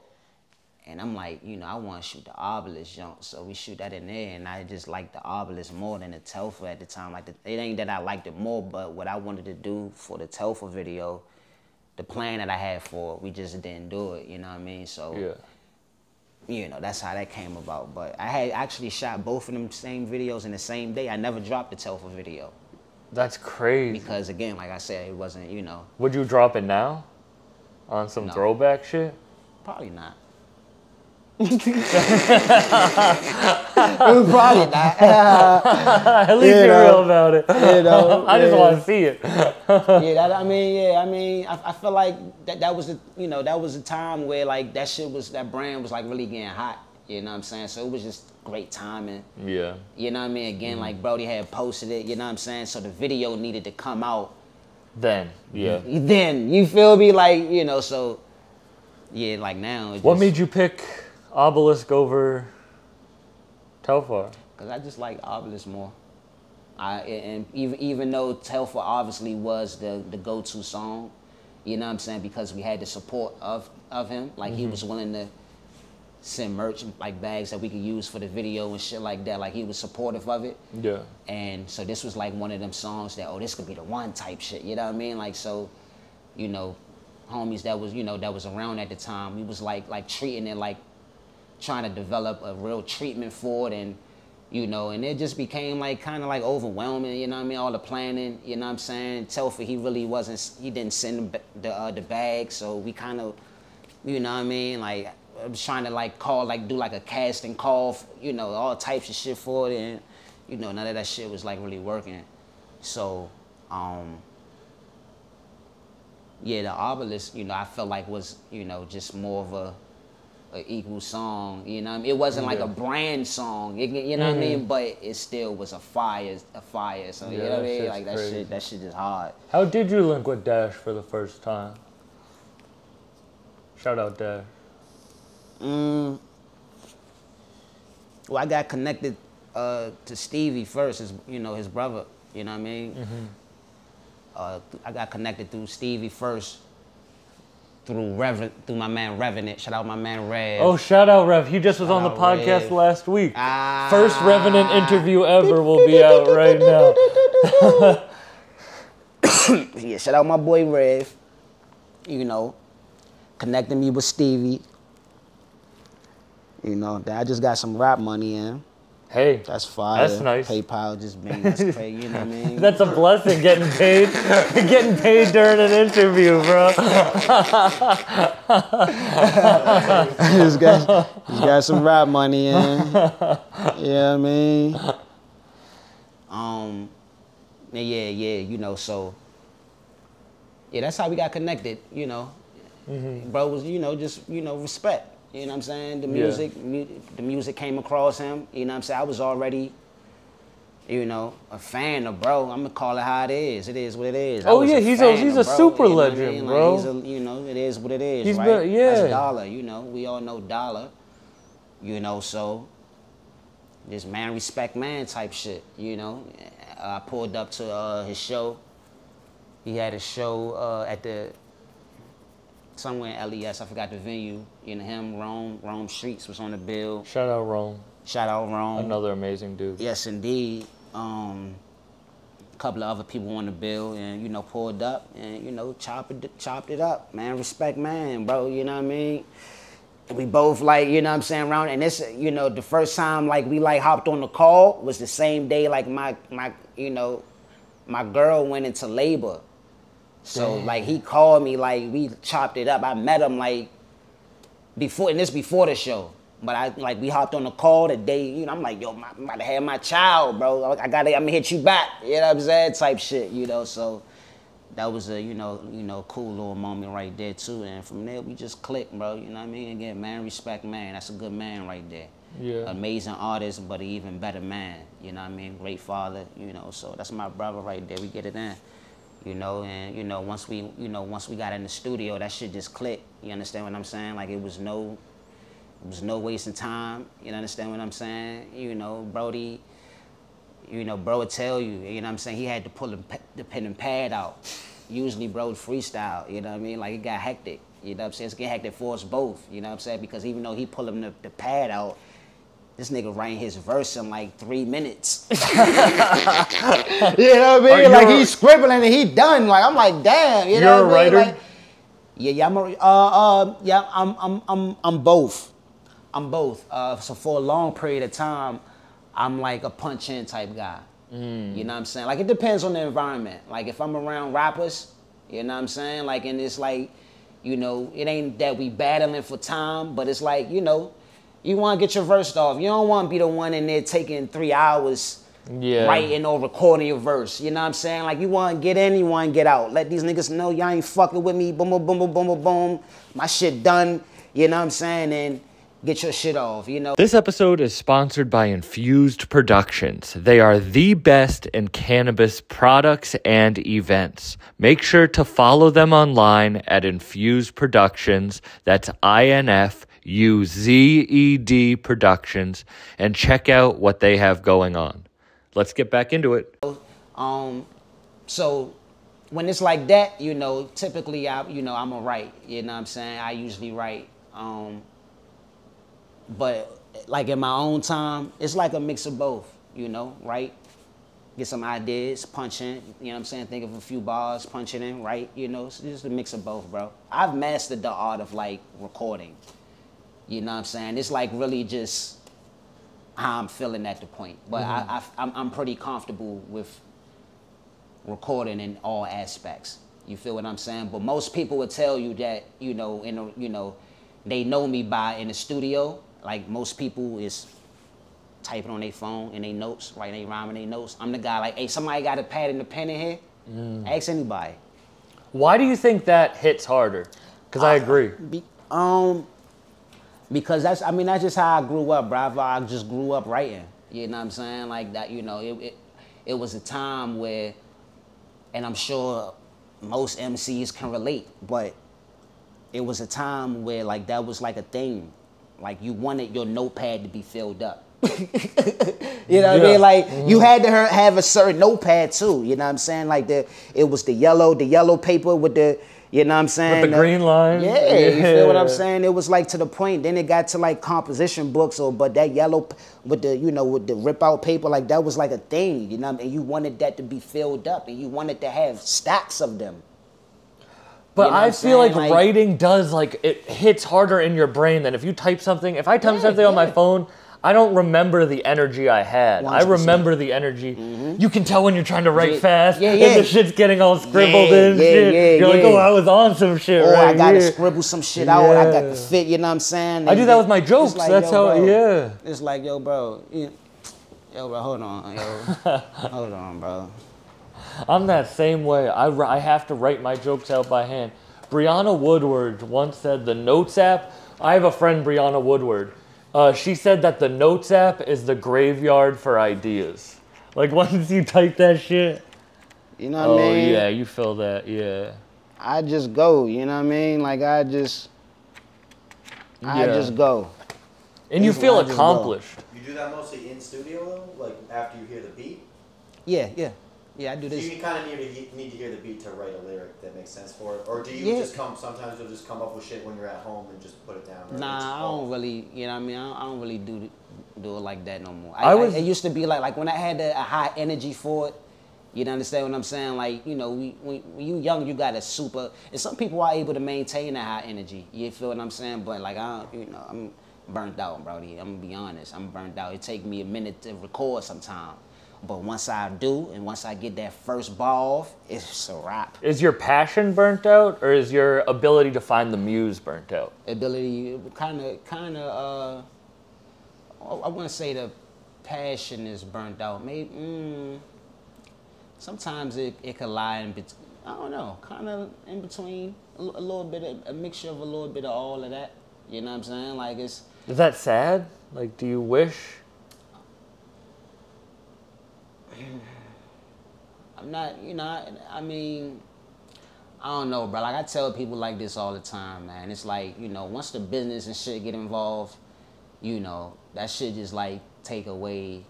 And I'm like, you know, I want to shoot the Obelisk jump, so we shoot that in there. And I just liked the Obelisk more than the Telfar at the time. Like, it ain't that I liked it more, but what I wanted to do for the Telfar video, the plan that I had for it, we just didn't do it. You know what I mean? So, you know, that's how that came about. But I had actually shot both of them same videos in the same day. I never dropped the Telfar video. That's crazy. Because again, like I said, it wasn't, you know. Would you drop it now? On some throwback shit? Probably not. Probably not. At least you're real about it. You know, I just want to see it. I feel like that was a time where like that brand was like really getting hot. You know what I'm saying? So it was just great timing. Yeah. You know what I mean? Again, like Brody had posted it. You know what I'm saying? So the video needed to come out. Then, Then you feel me? Like, you know, so yeah, like now. What made you pick Obelisk over Telfar? Because I just like Obelisk more. And even though Telfar obviously was the go-to song, you know what I'm saying, because we had the support of him. Like he was willing to send merch, like bags that we could use for the video and shit like that. Like he was supportive of it. Yeah. And so this was like one of them songs that, oh, this could be the one type shit. You know what I mean? Like, so, you know, homies that was around at the time, we was like treating it like, trying to develop a real treatment for it, and you know, and it just became like kind of like overwhelming, you know what I mean, all the planning, you know what I'm saying. Telfar, he didn't send the bag, so we kind of, you know what I mean, like I was trying to like do like a casting call, you know, all types of shit for it, and you know, none of that shit was like really working. So yeah, the Obelisk, you know, I felt like was, you know, just more of a equal song, you know what I mean? It wasn't like a brand song, you know what I mean? But it still was a fire, so you know what I mean? Like that shit is hard. How did you link with Dash for the first time? Shout out Dash. Well, I got connected to Stevie first, his brother, you know what I mean? I got connected through Stevie first, through my man Revenant. Shout out my man Rev. Oh, shout out Rev. He just was on the podcast last week. First Revenant interview ever will be out right now. Yeah, shout out my boy Rev. You know, connecting me with Stevie. You know, I just got some rap money in. Hey, that's fire. That's nice. PayPal just been, that's crazy, you know what I mean? That's a blessing, getting paid during an interview, bro. just got some rap money in. You know what I mean? Yeah, you know, so yeah, that's how we got connected, you know. Bro was, you know, just, you know, respect. You know what I'm saying? The music came across him. You know what I'm saying? I was already, you know, a fan of bro. I'm gonna call it how it is. It is what it is. Oh yeah, he's a super legend, I mean? bro. Like, you know, it is what it is, he's right? Yeah. That's Dollar, you know. We all know Dollar. You know, so this man respect man type shit, you know. I pulled up to his show. He had a show at the somewhere in LES, I forgot the venue. You know, him, Rome Streetz was on the bill. Shout out Rome. Shout out Rome. Another amazing dude. Yes, indeed. A couple of other people on the bill, and you know, pulled up and you know, chopped it up, man. Respect, man, bro. You know what I mean? We both like, you know what I'm saying, around, and this, you know, the first time like we like hopped on the call was the same day like my you know, my girl went into labor. So like he called me, like we chopped it up. I met him like before, and this before the show. But we hopped on the call the day, you know, I'm like, yo, I'm about to have my child, bro. I'm gonna hit you back, you know what I'm saying? Type shit, you know. So that was a, you know, cool little moment right there too. And from there we just clicked, bro. You know what I mean? Again, man, respect, man. That's a good man right there. Yeah. Amazing artist, but an even better man. You know what I mean? Great father, you know. So that's my brother right there. We get it in. You know, and you know, once we got in the studio, that shit just clicked. You understand what I'm saying? Like it was no wasting time. You understand what I'm saying? You know, Brody, you know, bro would tell you, you know what I'm saying? He had to pull the pen and pad out. Usually bro would freestyle, you know what I mean? Like it got hectic. You know what I'm saying? It's getting hectic for us both, you know what I'm saying? Because even though he pulling the pad out, this nigga writing his verse in like 3 minutes. You know what I mean? Like he's scribbling and he done. Like I'm like, damn. You know what I mean? You're a writer? Like, I'm both. I'm both. So for a long period of time, I'm like a punch-in type guy. You know what I'm saying? Like it depends on the environment. Like if I'm around rappers, you know what I'm saying? Like and it's like, you know, it ain't that we battling for time, but it's like, you know, you want to get your verse off. You don't want to be the one in there taking 3 hours writing or recording your verse. You know what I'm saying? Like, you want to get in, you want to get out. Let these niggas know y'all ain't fucking with me. Boom, boom, boom, boom, boom, boom, boom. My shit done. You know what I'm saying? And get your shit off, you know? This episode is sponsored by Infused Productions. They are the best in cannabis products and events. Make sure to follow them online at Infused Productions. That's INFUZED Productions, and check out what they have going on. Let's get back into it. So when it's like that, you know, typically I'm a write. You know what I'm saying? I usually write. But like in my own time, it's like a mix of both, you know, right? Get some ideas, punch in, you know what I'm saying? Think of a few bars, punch it in, right? You know, it's just a mix of both, bro. I've mastered the art of like recording, you know what I'm saying? It's like really just how I'm feeling at the point. But I'm pretty comfortable with recording in all aspects. You feel what I'm saying? But most people would tell you that, you know, they know me by in the studio. Like most people is typing on their phone in their notes, writing their rhyme in their notes. I'm the guy like, hey, somebody got a pad and a pen in here? Ask anybody. Why do you think that hits harder? Because I agree. Because that's just how I grew up, bro. I just grew up writing. You know what I'm saying? Like that, you know, it was a time where, and I'm sure most MCs can relate, but it was a time where like that was like a thing. Like you wanted your notepad to be filled up. You know what I mean? Like you had to have a certain notepad too. You know what I'm saying? Like it was the yellow paper with the, you know what I'm saying? With the green line. Yeah, you feel what I'm saying? It was like to the point. Then it got to like composition books, but that yellow with the, you know, with the rip out paper, like that was like a thing. You know what I mean? And you wanted that to be filled up, and you wanted to have stacks of them. But you know I feel like like writing does, like, it hits harder in your brain than if you type something. If I type something on my phone, I don't remember the energy I had. 100%. I remember the energy. You can tell when you're trying to write fast, yeah. and the shit's getting all scribbled in shit. You're like, oh, I was on some shit right right I gotta here. scribble some shit out. I got the fit, you know what I'm saying? I do that with my jokes. Like, That's how, bro, it's like, yo, bro, hold on, hold on, bro. I'm that same way. I have to write my jokes out by hand. Brianna Woodward once said the Notes app. I have a friend, Brianna Woodward. She said that the Notes app is the graveyard for ideas. Like, once you type that shit. You know what I mean? Oh, yeah, you feel that, yeah. I just go, you know what I mean? Like, I just go. And you feel accomplished. You do that mostly in studio, though? Like, after you hear the beat? Yeah, I do this. So you kind of need to hear the beat to write a lyric that makes sense for it? Or do you sometimes you'll just come up with shit when you're at home and just put it down? Nah, I don't really, you know what I mean? I don't really do it like that no more. It used to be like when I had a high energy for it, you understand what I'm saying? Like, you know, when you young, you got a super, and some people are able to maintain that high energy. You feel what I'm saying? But like, I'm burnt out, Brody. I'm gonna be honest. I'm burnt out. It take me a minute to record sometimes. But once I do, and once I get that first ball off, it's a wrap. Is your passion burnt out, or is your ability to find the muse burnt out? Ability, kind of, I wouldn't say the passion is burnt out. Maybe, sometimes it could lie in between, I don't know, kind of in between, a little bit of, a mixture of a little bit of all of that. You know what I'm saying? Like, it's... Is that sad? Like, do you wish... I'm not, you know, I mean, I don't know, bro. Like, I tell people like this all the time, man. It's like, you know, once the business and shit get involved, you know, that shit just, like, take away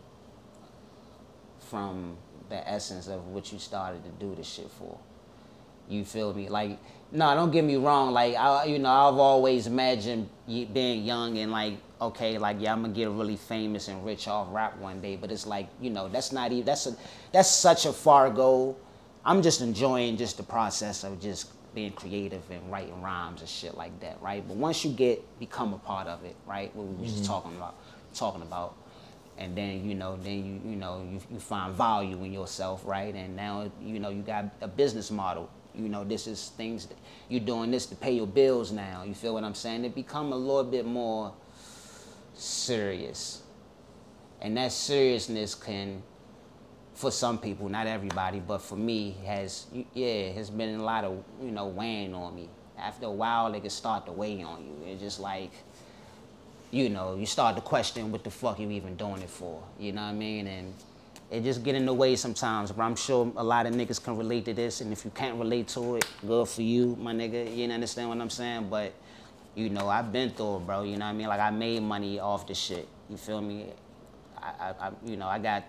from the essence of what you started to do this shit for. You feel me? Like, no, don't get me wrong. Like, I've always imagined being young and, like, okay, like, yeah, I'm gonna get really famous and rich off rap one day. But it's like, you know, that's not even, that's such a far goal. I'm just enjoying just the process of just being creative and writing rhymes and shit like that, right? But once you become a part of it, right, what we were just talking about, and then, you know, you find value in yourself, right? And now, you know, you got a business model. You know, this is things that you're doing this to pay your bills now. You feel what I'm saying? It become a little bit more serious. And that seriousness can, for some people, not everybody, but for me, has been a lot of, you know, weighing on me. After a while, it can start to weigh on you. It's just like, you know, you start to question what the fuck you even doing it for. You know what I mean? And it just get in the way sometimes, but I'm sure a lot of niggas can relate to this, and if you can't relate to it, good for you, my nigga. You understand what I'm saying? But, you know, I've been through it, bro. You know what I mean? Like, I made money off this shit. You feel me? You know, I got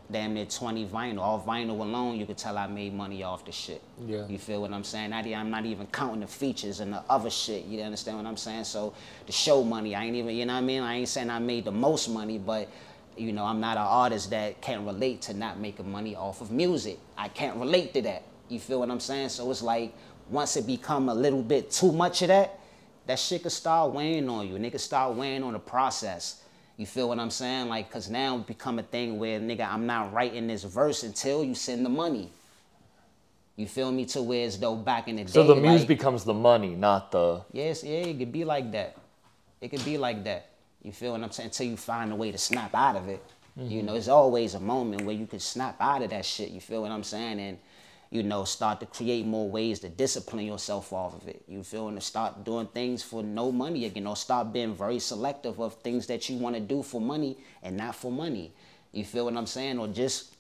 damn near 20 vinyl. Off vinyl alone, you could tell I made money off the shit. Yeah. You feel what I'm saying? I'm not even counting the features and the other shit. You understand what I'm saying? So the show money, I ain't even, you know what I mean? I ain't saying I made the most money, but, you know, I'm not an artist that can't relate to not making money off of music. I can't relate to that. You feel what I'm saying? So it's like, once it become a little bit too much of that, that shit could start weighing on you. And it could start weighing on the process. You feel what I'm saying? Like, cause now it become a thing where, nigga, I'm not writing this verse until you send the money. You feel me? To where as though back in the day. So the muse becomes the money, not the... Yes, yeah, it could be like that. It could be like that. You feel what I'm saying? Until you find a way to snap out of it. You know, it's always a moment where you can snap out of that shit. You feel what I'm saying? And, you know, start to create more ways to discipline yourself off of it. You feel? And to start doing things for no money again, or start being very selective of things that you want to do for money and not for money. You feel what I'm saying? Or just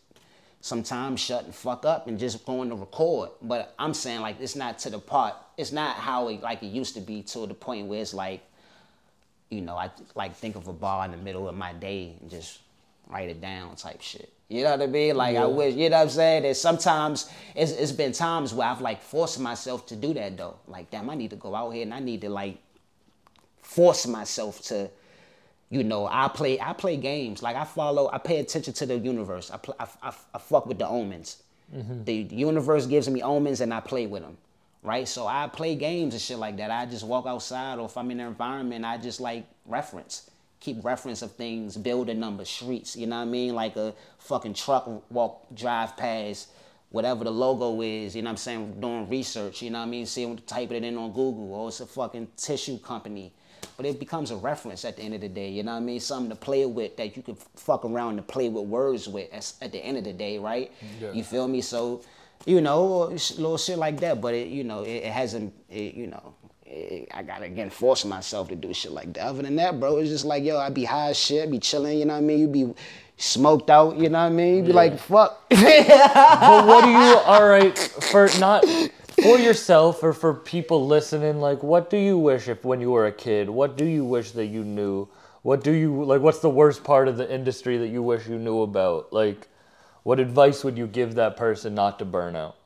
sometimes shut the fuck up and just going to record. But I'm saying, like, it's not to the part, it's not how it, like it used to be, to the point where it's like, you know, I like think of a bar in the middle of my day and just write it down type shit. You know what I mean? Like I wish, you know what I'm saying? And sometimes it's been times where I've like forced myself to do that though. Like, damn, I need to go out here and I need to like force myself to, you know, I play games. Like I pay attention to the universe. I fuck with the omens. Mm-hmm. The universe gives me omens and I play with them. Right? So I play games and shit like that. I just walk outside, or if I'm in an environment, I just like keep reference of things, building numbers, streets, you know what I mean? Like a fucking truck drive past whatever the logo is, you know what I'm saying? Doing research, you know what I mean? Seeing, typing it in on Google, or it's a fucking tissue company. But it becomes a reference at the end of the day, you know what I mean? Something to play with that you can fuck around and play with words with at the end of the day, right? Yeah. You feel me? So, you know, little shit like that, but it, you know, it hasn't, you know, I gotta again force myself to do shit like that. Other than that, bro, it's just like, yo, I be high as shit, be chilling, you know what I mean? You be smoked out, you know what I mean? You be like, fuck. But what do you, all right, for yourself or for people listening, like, what do you wish when you were a kid? What do you wish that you knew? What do you, like, what's the worst part of the industry that you wish you knew about? Like, what advice would you give that person not to burn out?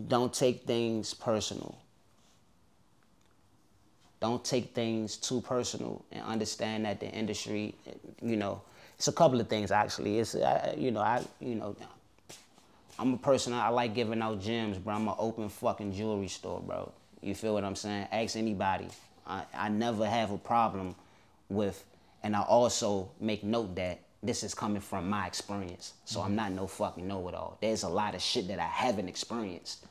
Don't take things personal. Don't take things too personal, and understand that the industry, you know, it's a couple of things actually. It's I'm a person, I like giving out gems, bro. I'm an open fucking jewelry store, bro. You feel what I'm saying? Ask anybody. I never have a problem with. And I also make note that this is coming from my experience. So I'm not no fucking know-it-all. There's a lot of shit that I haven't experienced.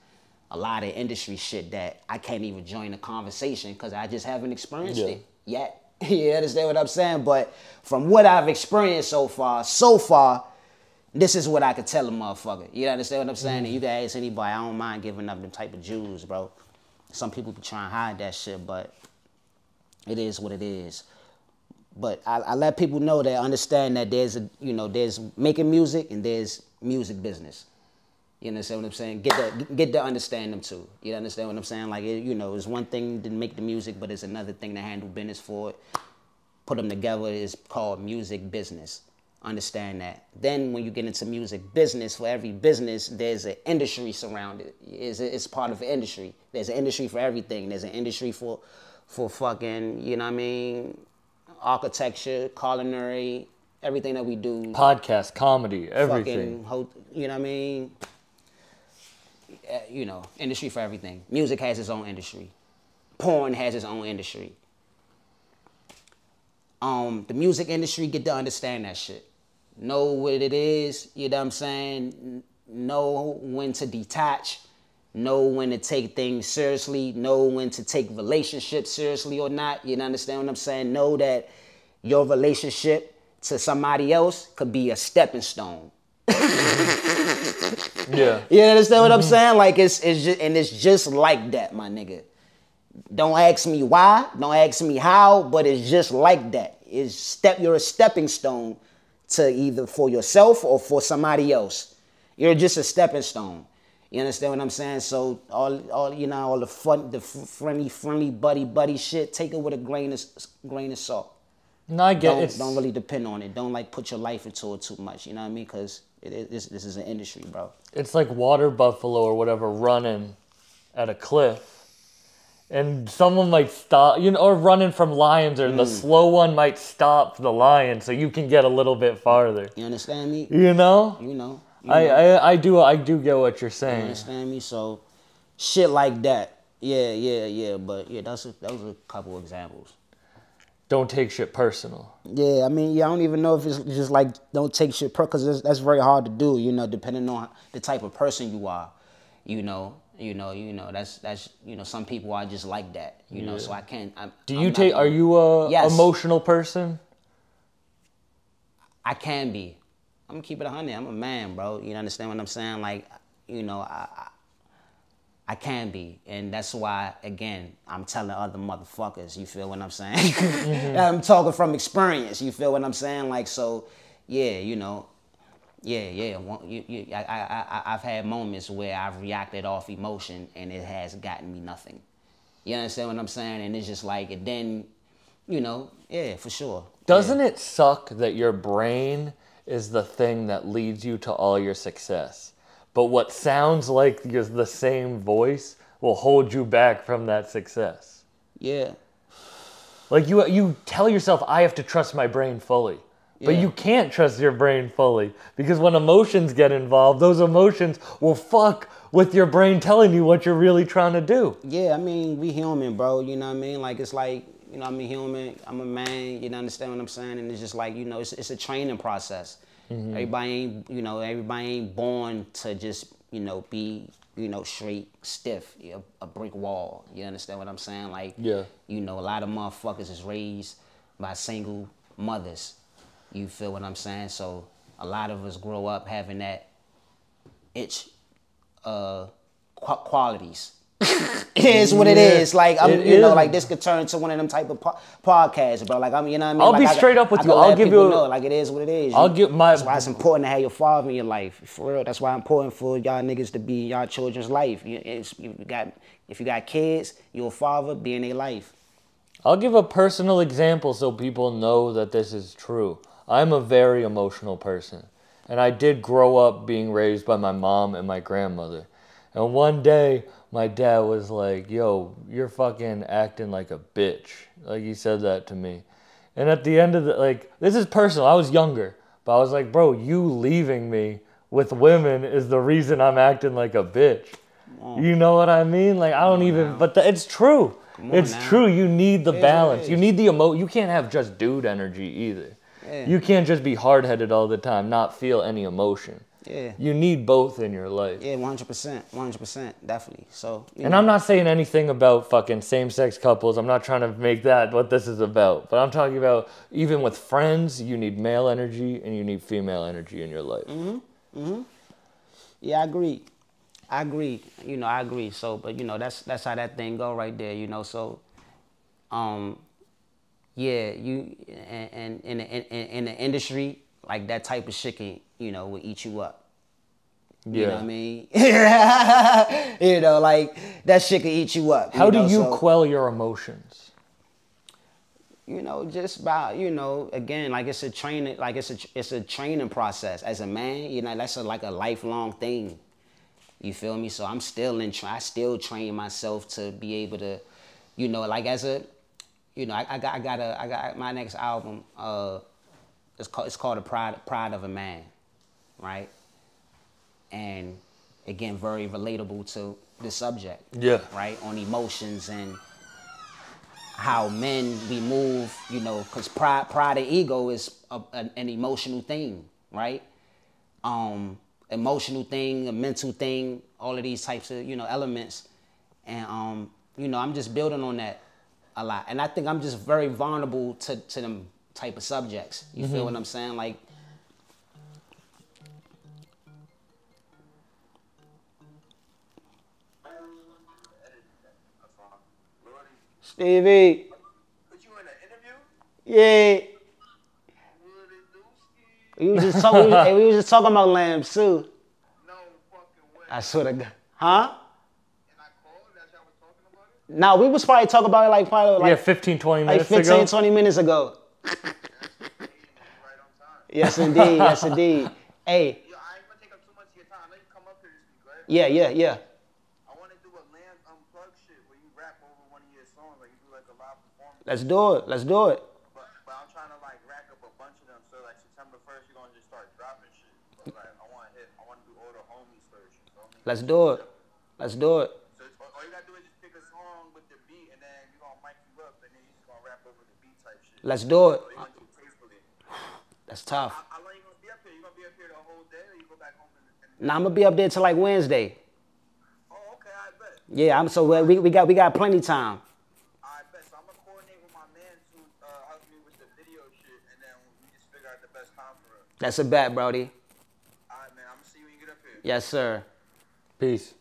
A lot of industry shit that I can't even join a conversation because I just haven't experienced it yet. You understand what I'm saying? But from what I've experienced so far, this is what I could tell a motherfucker. You understand what I'm saying? And you can ask anybody. I don't mind giving up them type of jewels, bro. Some people be trying to hide that shit, but it is what it is. But I let people know that understand that there's making music and there's music business. You understand what I'm saying? Get to understand them too. You understand what I'm saying? Like, it's one thing to make the music, but it's another thing to handle business for it. Put them together is called music business. Understand that. Then when you get into music business, for every business, there's an industry surrounded. It's part of the industry. There's an industry for everything. There's an industry for fucking, you know what I mean? Architecture, culinary, everything that we do. Podcast, comedy, everything. You know what I mean? Industry for everything. Music has its own industry. Porn has its own industry. The music industry, get to understand that shit. Know what it is, you know what I'm saying? Know when to detach. Know when to take things seriously. Know when to take relationships seriously or not. You understand what I'm saying? Know that your relationship to somebody else could be a stepping stone. Yeah. You understand what I'm saying? Like it's just like that, my nigga. Don't ask me why. Don't ask me how. But it's just like that. You're a stepping stone to either for yourself or for somebody else. You're just a stepping stone. You understand what I'm saying? So all the fun, the friendly buddy shit, take it with a grain of salt. No, I get it. Don't really depend on it. Don't like put your life into it too much. You know what I mean? Because this is an industry, bro. It's like water buffalo or whatever running at a cliff. And someone might stop, or running from lions, or the slow one might stop the lion so you can get a little bit farther. You understand me? You know? I do get what you're saying. You understand me? So, shit like that. Yeah. But yeah, those are a couple examples. Don't take shit personal. Yeah, I mean, I don't even know if it's just like don't take shit personal, because that's very hard to do. Depending on the type of person you are. That's some people are just like that. So I can't. Are you a emotional person? I can be. I'm gonna keep it 100. I'm a man, bro. You understand what I'm saying? Like, I can be, and that's why, again, I'm telling other motherfuckers. You feel what I'm saying? Mm-hmm. I'm talking from experience. You feel what I'm saying? Like, so, yeah, I've had moments where I've reacted off emotion, and it has gotten me nothing. You understand what I'm saying? And it's just like, and then, you know, yeah, for sure. Doesn't it suck that your brain is the thing that leads you to all your success? But what sounds like the same voice will hold you back from that success. Yeah. Like you tell yourself, I have to trust my brain fully. But you can't trust your brain fully because when emotions get involved, those emotions will fuck with your brain telling you what you're really trying to do. Yeah, I mean, we human, bro. You know what I mean? Like, it's like, you know, I'm a human. I'm a man. You understand what I'm saying? And it's just like, you know, it's a training process. Mm-hmm. Everybody ain't born to just, you know, be, you know, straight, stiff, a brick wall. You understand what I'm saying? Like, you know, a lot of motherfuckers is raised by single mothers. You feel what I'm saying? So a lot of us grow up having that itch qualities. It is what it is. Like, you know, like this could turn into one of them type of podcasts, bro. Like, you know what I mean? I'll like, be straight up with you. I'll give you know, like, it is what it is. That's why it's important to have your father in your life. For real. That's why it's important for y'all niggas to be in y'all children's life. If you got kids, your father be in their life. I'll give a personal example so people know that this is true. I'm a very emotional person. And I did grow up being raised by my mom and my grandmother. And one day, my dad was like, yo, you're fucking acting like a bitch. Like, he said that to me. And at the end of this is personal. I was younger. But I was like, bro, you leaving me with women is the reason I'm acting like a bitch. You know what I mean? Like, I don't even, but it's true. It's true. You need the balance. You need the you can't have just dude energy either. Yeah. You can't just be hard-headed all the time, not feel any emotion. Yeah. You need both in your life. Yeah, 100%. 100%. Definitely. So. And I'm not saying anything about fucking same-sex couples. I'm not trying to make that what this is about. But I'm talking about even with friends, you need male energy and you need female energy in your life. Mm-hmm. Mm-hmm. Yeah, I agree. You know, I agree. So, but you know, that's how that thing go right there. You know, so, yeah, you and in the industry, like that type of shit can, you know, will eat you up. You know what I mean? You know, like that shit can eat you up. How do you quell your emotions? You know, just by, you know, again, like it's a training, like it's a training process. As a man, you know, that's like a lifelong thing. You feel me? So I'm still I still train myself to be able to, you know, like as a, you know, I got my next album. It's called The Pride of a Man, right? And again, very relatable to the subject. Yeah. Right? On emotions and how men we move, you know, because pride and ego is an emotional thing, right? Emotional thing, a mental thing, all of these types of, you know, elements. And, you know, I'm just building on that a lot. And I think I'm just very vulnerable to them type of subjects. You feel what I'm saying? Like, Stevie. Put you in an interview? Yeah. We was just talking about lambs too. No fucking way. I swear to God. Huh? And I called, that's how I was talking about it? No, we was probably talking about it like 15, 20 minutes like 15, ago. 20 minutes ago. Right on time. Yes, indeed. Yes, indeed. Hey. Yo, I ain't gonna take up too much of your time. I know you come up here to speak, right? Yeah. I want to do a land unplugged shit where you rap over one of your songs, like you do like a live performance. Let's do it. But I'm trying to like rack up a bunch of them. So like September 1st, you're gonna just start dropping shit. But like I want to do all the homies first. You feel me? Let's do it. So all you gotta do is just pick a song with the beat, and then you're gonna mic you up, and then you're just gonna rap over the beat type shit. Let's do it. So you're gonna do tastefully. That's tough. How long you gonna be up here? You gonna be up here the whole day, or you go back home? Nah, I'm gonna be up there till like Wednesday. Oh, okay, I bet. Yeah, we got plenty time. I bet. So I'm gonna coordinate with my man to help me with the video shit, and then we just figure out the best time for it. That's a bet, Brody. All right, man. I'm gonna see you when you get up here. Yes, sir. Peace.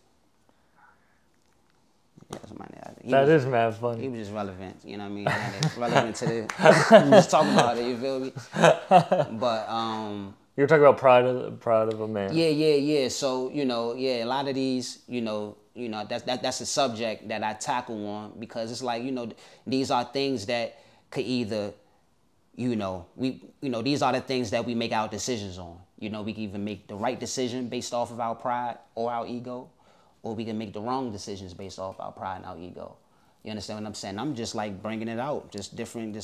That is mad funny. He was just relevant, you know what I mean? Relevant to the. We just talking about it, you feel me? But you're talking about pride of a man. Yeah. So, you know, a lot of these, you know, you know, that's a subject that I tackle on, because it's like, you know, these are things that could either, you know, these are the things that we make our decisions on. You know, we can either make the right decision based off of our pride or our ego, or we can make the wrong decisions based off our pride and our ego. You understand what I'm saying? I'm just like bringing it out, just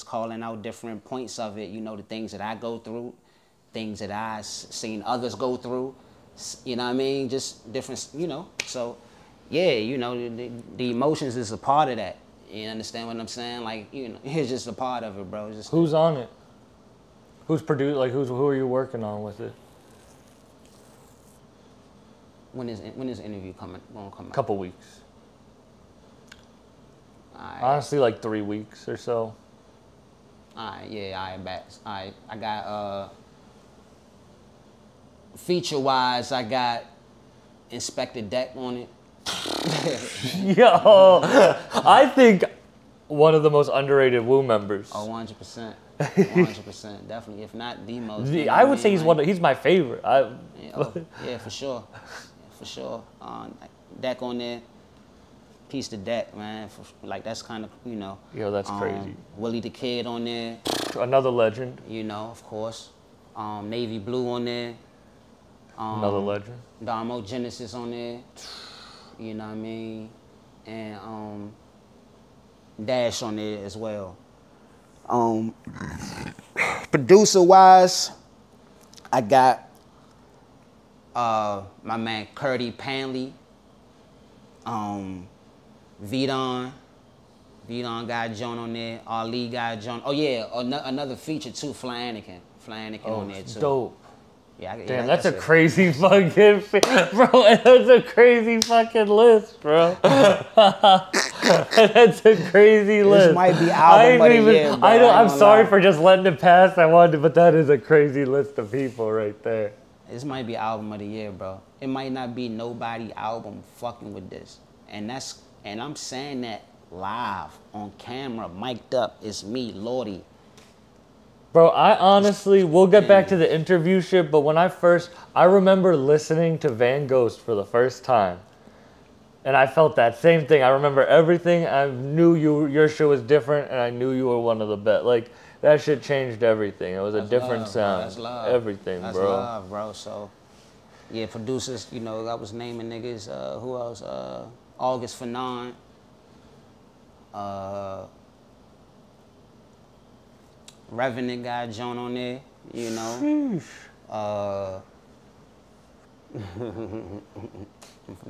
calling out different points of it, you know, the things that I go through, things that I seen others go through, you know what I mean? Just different, you know, so yeah, you know, the emotions is a part of that. You understand what I'm saying? Like, you know, it's just a part of it, bro. It's just, who's on it? Who's produced? Like, who are you working on with it? when is the interview gonna come out? Couple weeks. Alright. Honestly, like 3 weeks or so. Alright, yeah, alright, back. Alright, I got feature wise, I got Inspector Deck on it. Yo, I think one of the most underrated Wu members. Oh, 100%. 100%. Definitely. If not the most. I would say he's my favorite. Yeah, for sure. For sure. Deck on there. Piece to Deck, man. Like, that's kind of, you know. Yo, that's crazy. Willie the Kid on there. Another legend. You know, of course. Navy Blue on there. Another legend. Darmo Genesis on there. You know what I mean? And Dash on there as well. Producer wise, I got my man Curdy Panley. Vidon got John on there. Ali got John. Oh yeah, another feature too, Fly Anakin on there too. Dope. Yeah, damn, that's a crazy fucking, bro. That's a crazy fucking list, bro. That's a crazy list. This might be album of the year, bro. I'm sorry for just letting it pass. But that is a crazy list of people right there. This might be album of the year, bro. It might not be nobody album fucking with this, and I'm saying that live on camera, mic'd up. It's me, Lordy. Bro, I honestly, we'll get back to the interview shit, but when I remember listening to Van Ghost for the first time, and I felt that same thing. I remember everything. I knew your shit was different, and I knew you were one of the best. Like, that shit changed everything. It was a different sound. That's love. Everything, That's bro. love, bro. So, yeah, producers, you know, I was naming niggas. Who else? August Fanon. Revenant got Joan on there, you know.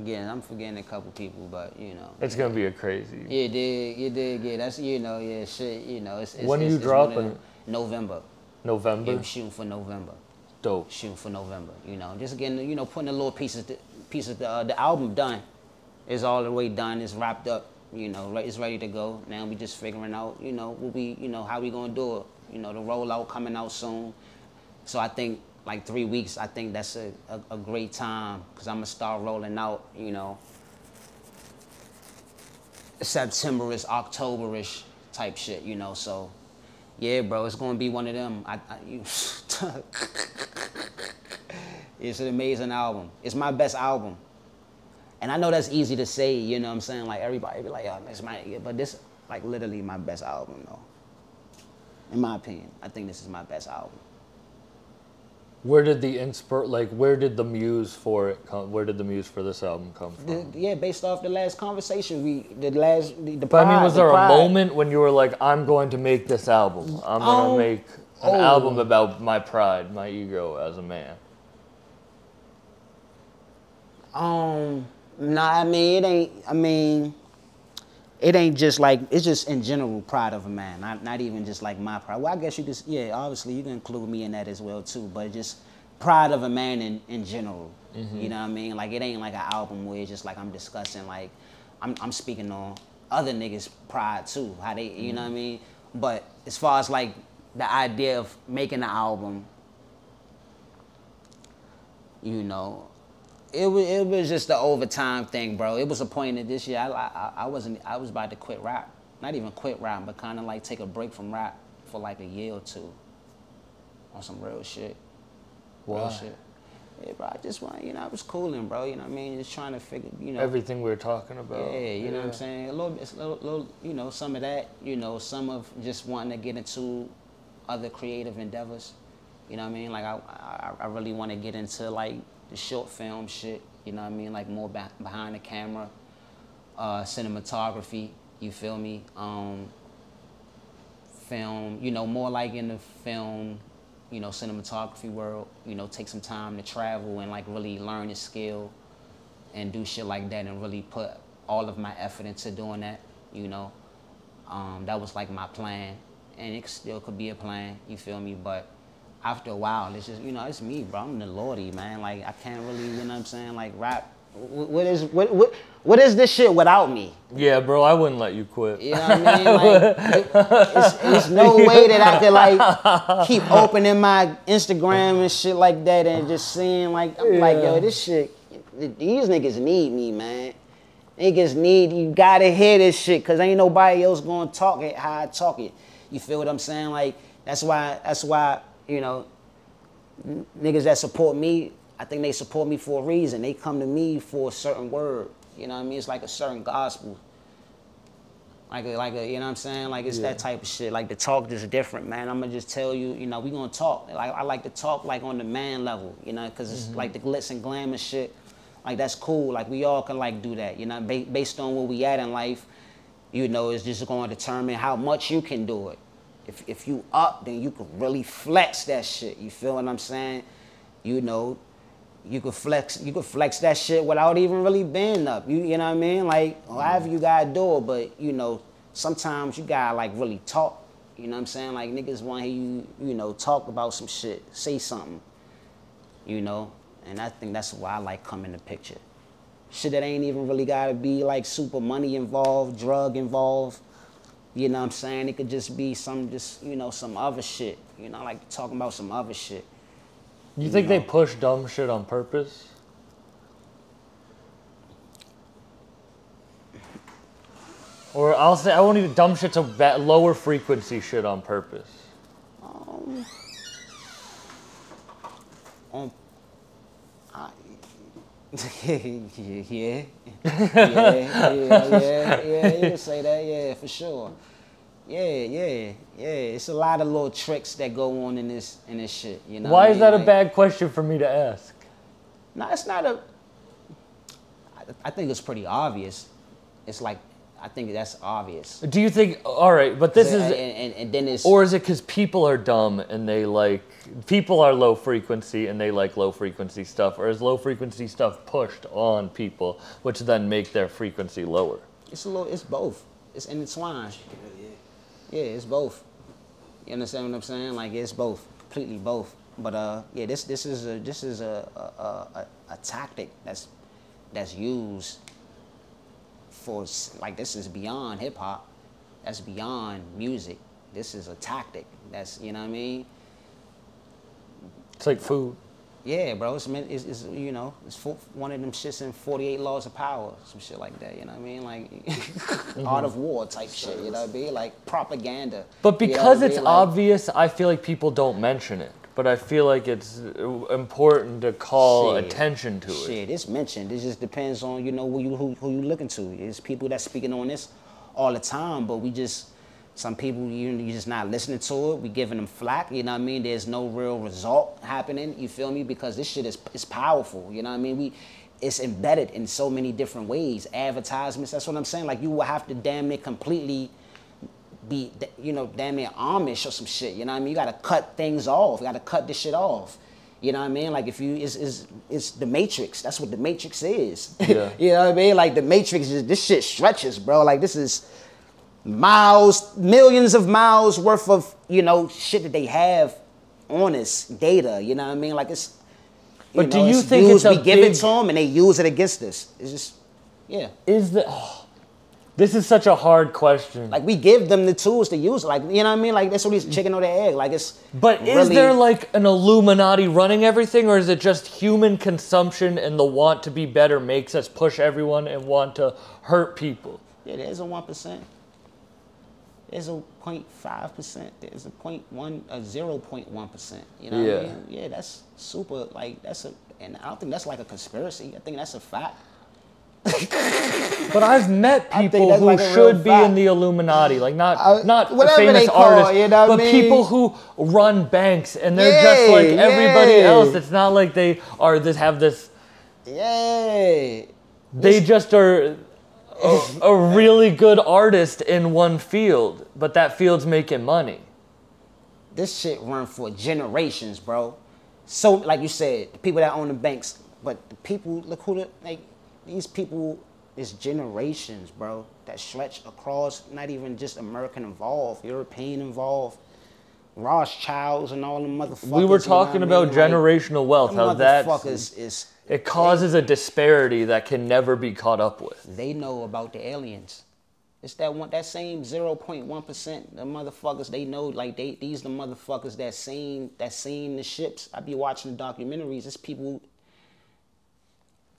I'm forgetting a couple people, but you know. It's gonna be a crazy. You did, yeah. That's, you know, yeah, shit, you know. When are you dropping? November. November. Yeah, we're shooting for November. Dope. Shooting for November, you know. Just getting, you know, putting the little pieces. The album done. It's all the way done. It's wrapped up. You know, it's ready to go. Now we just figuring out, you know, how we gonna do it. You know, the rollout coming out soon. So I think like 3 weeks, I think that's a great time, because I'm gonna start rolling out, you know, September-ish, October-ish type shit, you know. So yeah, bro, it's gonna be one of them. It's an amazing album. It's my best album. And I know that's easy to say, you know what I'm saying? Like, everybody be like, oh, this might, but this, like, literally my best album, though. In my opinion, I think this is my best album. Where did the muse for it come? Where did the muse for this album come from? Yeah, based off the last conversation, the pride. But I mean, was there a moment when you were like, I'm going to make this album? I'm going to make an album about my pride, my ego as a man. Nah, I mean, it ain't just like, it's just in general pride of a man, not even just like my pride. Well, I guess you just, yeah, obviously you can include me in that as well too, but just pride of a man in general. Mm-hmm. You know what I mean? Like, it ain't like an album where it's just like I'm discussing, like, I'm speaking on other niggas' pride too, how they, you know what I mean? But as far as like the idea of making an album, you know, it was just the overtime thing, bro. It was a point in this year I was about to quit rap. Not even quit rap, but kind of like take a break from rap for like a year or two on some real shit. Why? Real shit. Yeah, bro, I just want, I was cooling, bro, you know what I mean? Just trying to figure, Everything we were talking about. Yeah, you know what I'm saying? A little, some of that, some of just wanting to get into other creative endeavors. You know what I mean? Like, I really want to get into, like, the short film shit, you know what I mean? Like, more behind the camera, cinematography, you feel me? Film, more like in the film, cinematography world, take some time to travel and like really learn the skill and do shit like that and really put all of my effort into doing that, that was like my plan, and it still could be a plan, you feel me? But after a while, it's just, it's me, bro. I'm the Lordy, man. Like, I can't really, you know what I'm saying, like rap. What is this shit without me? Yeah, bro, I wouldn't let you quit. You know what I mean? Like, it's no way that I could like keep opening my Instagram and shit like that and just seeing like, I'm like, yo, this shit, these niggas need me, man. Niggas need, you gotta hear this shit, cause ain't nobody else gonna talk it how I talk it. You feel what I'm saying? Like, that's why, niggas that support me, I think they support me for a reason. They come to me for a certain word. You know what I mean? It's like a certain gospel. Like a, you know what I'm saying? Like, it's that type of shit. Like, the talk is different, man. I'm gonna just tell you, we gonna talk. Like, I like to talk like on the man level, because it's like the glitz and glamour shit. Like, that's cool. Like, we all can like do that, based on where we at in life, it's just gonna determine how much you can do it. If you up, then you can really flex that shit. You feel what I'm saying? You could flex that shit without even really being up. You know what I mean? Like, however you gotta do it, but sometimes you gotta like really talk. You know what I'm saying? Like, niggas want to hear you, talk about some shit, say something. And I think that's why I like come in the picture. Shit that ain't even really gotta be like super money involved, drug involved. You know what I'm saying? It could just be some other shit. Like talking about some other shit. You think they push dumb shit on purpose? Or I'll say, I won't even dumb shit to lower frequency shit on purpose. Yeah, you can say that, yeah, for sure. Yeah. It's a lot of little tricks that go on in this shit. Why is that a bad question for me to ask? No, it's not a. I think it's pretty obvious. It's like, I think that's obvious. Do you think? All right, but this is. And then it's. Or is it because people are dumb and they like people are low frequency and they like low frequency stuff, or is low frequency stuff pushed on people, which then make their frequency lower? It's both. It's intertwined. Yeah, it's both. You understand what I'm saying? Like, it's both, completely both. But this is a tactic that's used for, like, this is beyond hip hop. That's beyond music. This is a tactic. That's, you know what I mean? It's like food. Yeah, bro. It's one of them shits in 48 Laws of Power, some shit like that. You know what I mean? Like Art of War type shit. You know what I mean? Like propaganda. But because it's obvious, I feel like people don't mention it. But I feel like it's important to call attention to it. Shit, it's mentioned. It just depends on who you looking to. There's people that's speaking on this all the time, but some people, you're just not listening to it. We giving them flack, you know what I mean? There's no real result happening, you feel me? Because this shit is powerful, you know what I mean? It's embedded in so many different ways. Advertisements, that's what I'm saying. Like, you will have to damn near completely be, damn near Amish or some shit, you know what I mean? You gotta cut things off. You gotta cut this shit off. You know what I mean? Like, it's the Matrix. That's what the Matrix is. Yeah. You know what I mean? Like, the Matrix this shit stretches, bro. Like, this is miles, millions of miles worth of, shit that they have on us, data, you know what I mean? Like, it's, but do you think it's we give it to them and they use it against us? It's just, yeah. This is such a hard question. Like, we give them the tools to use it. Like, you know what I mean? Like, that's what he's chicken or the egg. Like, it's. But is there like an Illuminati running everything, or is it just human consumption and the want to be better makes us push everyone and want to hurt people? Yeah, there's a 1%. There's a 0.5%. There's a 0.1%. You know what I mean? Yeah, that's super. Like, that's an And I don't think that's like a conspiracy. I think that's a fact. But I've met people that's who like a should real be fact. in the Illuminati, like not whatever famous they call, artists, you know what but I mean? people who run banks, and they're just like everybody else. It's not like they are have this. Yeah. They just are a really good artist in one field, but that field's making money. This shit run for generations, bro. So, like you said, the people that own the banks, but the people, look who these people is generations, bro, that stretch across, not even just American involved, European involved, Rothschilds and all them motherfuckers. We were talking about generational wealth, how that it causes a disparity that can never be caught up with. They know about the aliens. It's that same 0.1%. The motherfuckers, they know, like these the motherfuckers that seen the ships. I be watching the documentaries. It's people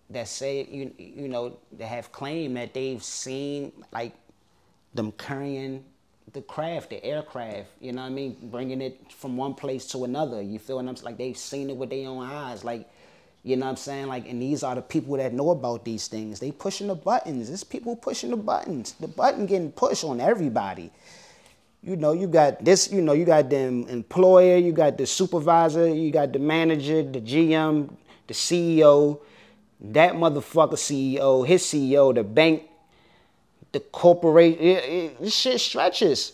that say you know that have claimed that they've seen like them carrying the craft, the aircraft. You know what I mean, bringing it from one place to another. You feel what I'm saying? Like they've seen it with their own eyes. Like, you know what I'm saying? Like, and these are the people that know about these things. They pushing the buttons. It's people pushing the buttons. The button getting pushed on everybody. You know, you got this, you know, you got the employer, you got the supervisor, you got the manager, the GM, the CEO, that motherfucker CEO, his CEO, the bank, the corporation. This shit stretches.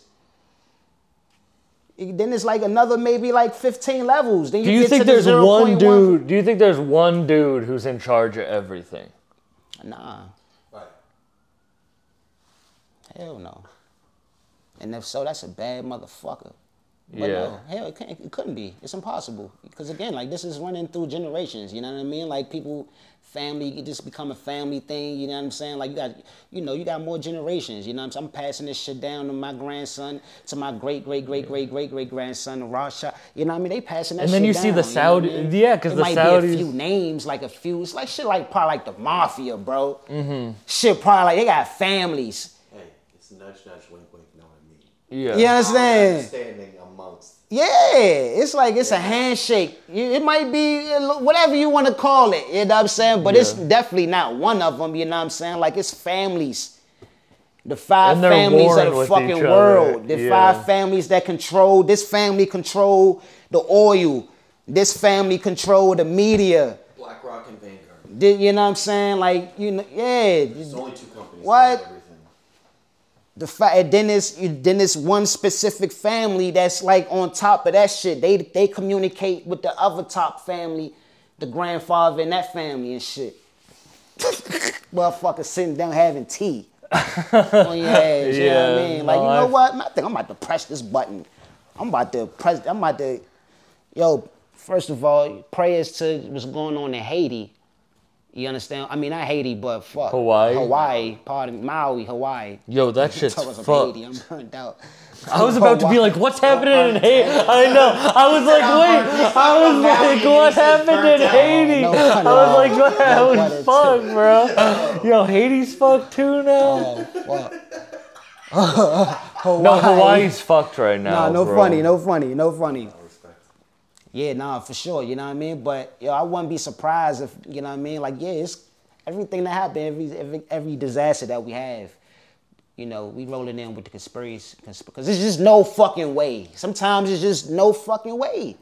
Then it's like another maybe like 15 levels. Then Do you think there's one dude? Do you think there's one dude who's in charge of everything? Nah. Right. Hell no. And if so, that's a bad motherfucker. But Yeah. no, hell, it couldn't be. It's impossible. Because again, like this is running through generations. You know what I mean? Like people, family, it just become a family thing. You know what I'm saying? Like you got more generations. You know what I'm saying? I'm passing this shit down to my grandson, to my great grandson, to Rasha. You know what I mean? They passing that shit down. And then you see the Saudi, yeah, because the Saudis. Saudis. Be a few names, like a few. It's like shit, like probably like the mafia, bro. Mm-hmm. Shit, probably like they got families. Hey, it's nudge, wink, wink. Know what I mean? Yeah. You understand? Understanding amongst. Yeah, it's like it's a handshake. It might be whatever you want to call it, you know what I'm saying? But it's definitely not one of them, you know what I'm saying? Like it's families. The five families of the fucking world. The five families that control, this family control the oil. This family control the media. BlackRock and Vanguard. You know what I'm saying? Like, you know, yeah. There's only two companies. What? Then there's one specific family that's like on top of that shit. They communicate with the other top family, the grandfather in that family and shit. Motherfucker sitting down having tea on your ass. You know what I mean? Like, you know what? I think I'm about to press this button. Yo, first of all, prayers to what's going on in Haiti. You understand? I mean, not Haiti, but fuck. Hawaii, pardon, Maui, Hawaii. Yo, that shit's fucked. Haiti, I'm burnt out. I was about to be like, what's happening in Haiti? I know. I was like, wait. I was like, what happened in Haiti? I was like, what happened? Fuck, bro. Yo, Haiti's fucked too now? No, Hawaii's fucked right now. No funny. Yeah, nah, for sure, you know what I mean? But, yo, I wouldn't be surprised if, you know what I mean? Like, yeah, it's everything that happened, every disaster that we have, you know, we rolling in with the conspiracy, because there's just no fucking way. Sometimes it's just no fucking way.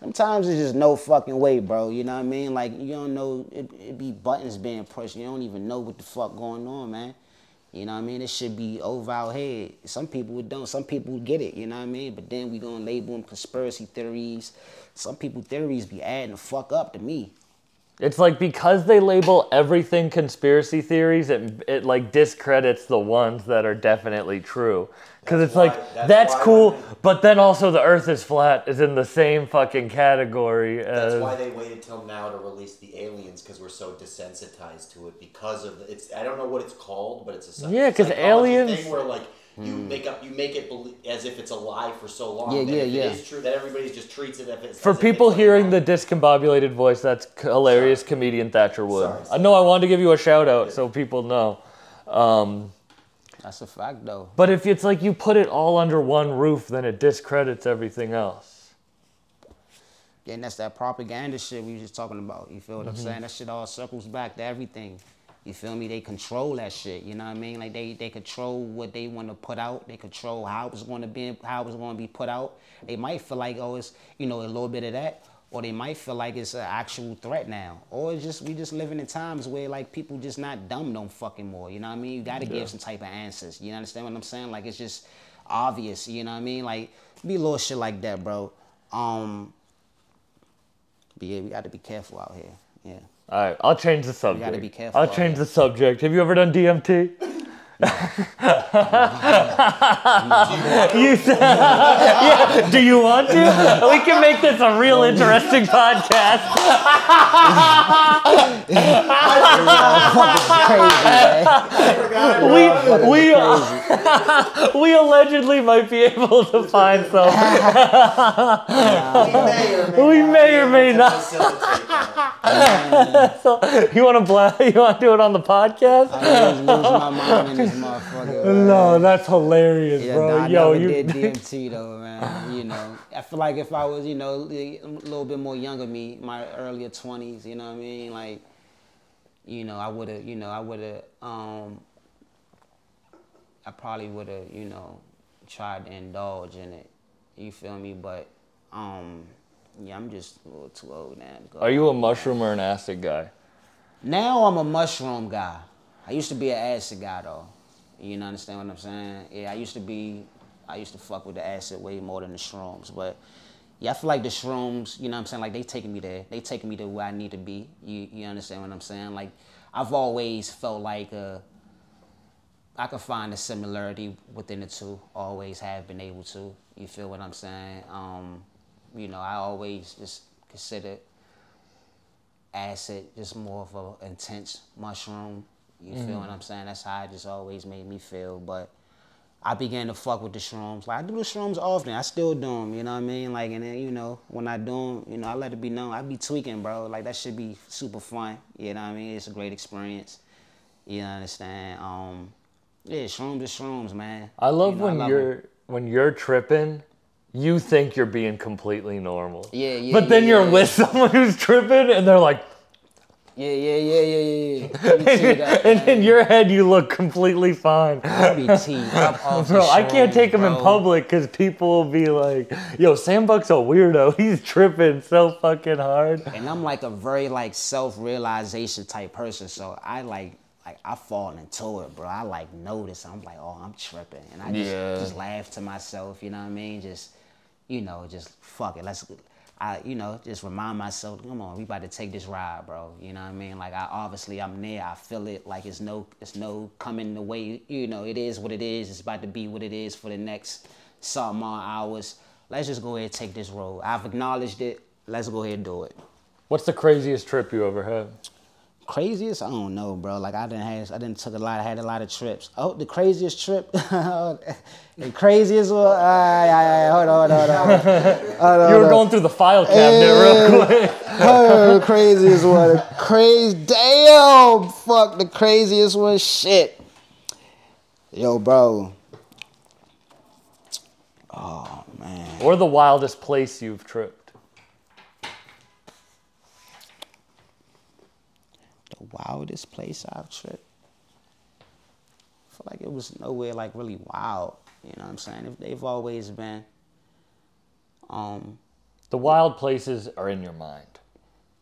Sometimes it's just no fucking way, bro, you know what I mean? Like, you don't know, it be buttons being pushed. You don't even know what the fuck going on, man. You know what I mean? It should be over our head. Some people don't. Some people get it, you know what I mean? But then we gonna label them conspiracy theories. Some people theories be adding the fuck up to me. It's like because they label everything conspiracy theories, it like discredits the ones that are definitely true. Because it's like, that's cool, but then also the earth is flat is in the same fucking category as... That's why they waited till now to release the aliens, because we're so desensitized to it because of it's. I don't know what it's called, but it's a because aliens thing where like you make it believe as if it's a lie for so long. Yeah. It is true that everybody just treats it as for people hearing the discombobulated voice. That's hilarious. Comedian Thatcher Wood. I know. I wanted to give you a shout out so people know. That's a fact, though. But if it's like you put it all under one roof, then it discredits everything else. And that's that propaganda shit we was just talking about. You feel what I'm saying? That shit all circles back to everything. You feel me? They control that shit. You know what I mean? Like they control what they want to put out. They control how it's going to be put out. They might feel like, oh, it's, you know, a little bit of that, or they might feel like it's an actual threat now, or it's just we just living in times where like people just not dumb no fucking more. You know what I mean? You got to give some type of answers. You understand what I'm saying? Like it's just obvious. You know what I mean? Like be a little shit like that, bro. But yeah, we got to be careful out here. Yeah. All right, I'll change the subject. You gotta be careful. I'll change the subject. Have you ever done DMT? You said, yeah. Do you want to? We can make this a real interesting podcast. We allegedly might be able to find some. We may or may not. So you want to do it on the podcast? I lose my mind in this motherfucker. No, that's hilarious, Yeah, bro. nah, I Yo, never you did DMT though, man. You know, I feel like if I was, you know, a little bit more younger me, my earlier 20s, you know what I mean? Like, you know, I probably would have, you know, tried to indulge in it. You feel me? But, yeah, I'm just a little too old now to go. Are you a mushroom or an acid guy? Now I'm a mushroom guy. I used to be an acid guy though. You know, understand what I'm saying? Yeah, I used to fuck with the acid way more than the shrooms. But yeah, I feel like the shrooms, you know what I'm saying? Like they taking me there. They taking me to where I need to be. You understand what I'm saying? Like I've always felt like I could find a similarity within the two. Always have been able to. You feel what I'm saying? You know, I always just consider acid just more of an intense mushroom. You feel what I'm saying? That's how it just always made me feel. But I began to fuck with the shrooms. Like I do the shrooms often. I still do them. You know what I mean? Like, and then, you know, when I do them, you know, I let it be known. I be tweaking, bro. Like that should be super fun. You know what I mean? It's a great experience. You understand? Yeah, shrooms are shrooms, man. I love when you're tripping. You think you're being completely normal. Yeah. But then you're with someone who's tripping, and they're like. Yeah. And in your head, you look completely fine. I be teed up off Bro, the I can't take him in bro. public because people will be like, yo, Sam Buck's a weirdo. He's tripping so fucking hard. And I'm like a very like self-realization type person, so I like I fall into it, bro. I like notice. I'm like, oh, I'm tripping, and I just laugh to myself. You know what I mean? Just, you know, just fuck it. You know, just remind myself, come on, we about to take this ride, bro. You know what I mean? Like, I'm there. I feel it. Like, it's no coming the way, you know, it is what it is. It's about to be what it is for the next something odd hours. Let's just go ahead and take this road. I've acknowledged it. Let's go ahead and do it. What's the craziest trip you ever had? Craziest? I don't know, bro. Like I had a lot of trips. Oh, the craziest trip? The craziest one? Hold on. You were going through the file cabinet real quick. The craziest one. Damn! Fuck, the craziest one. Shit. Yo, bro. Oh, man. Or the wildest place you've tripped. Wildest place I've tripped. I feel like it was nowhere like really wild. You know what I'm saying? They've always been. The wild places are in your mind.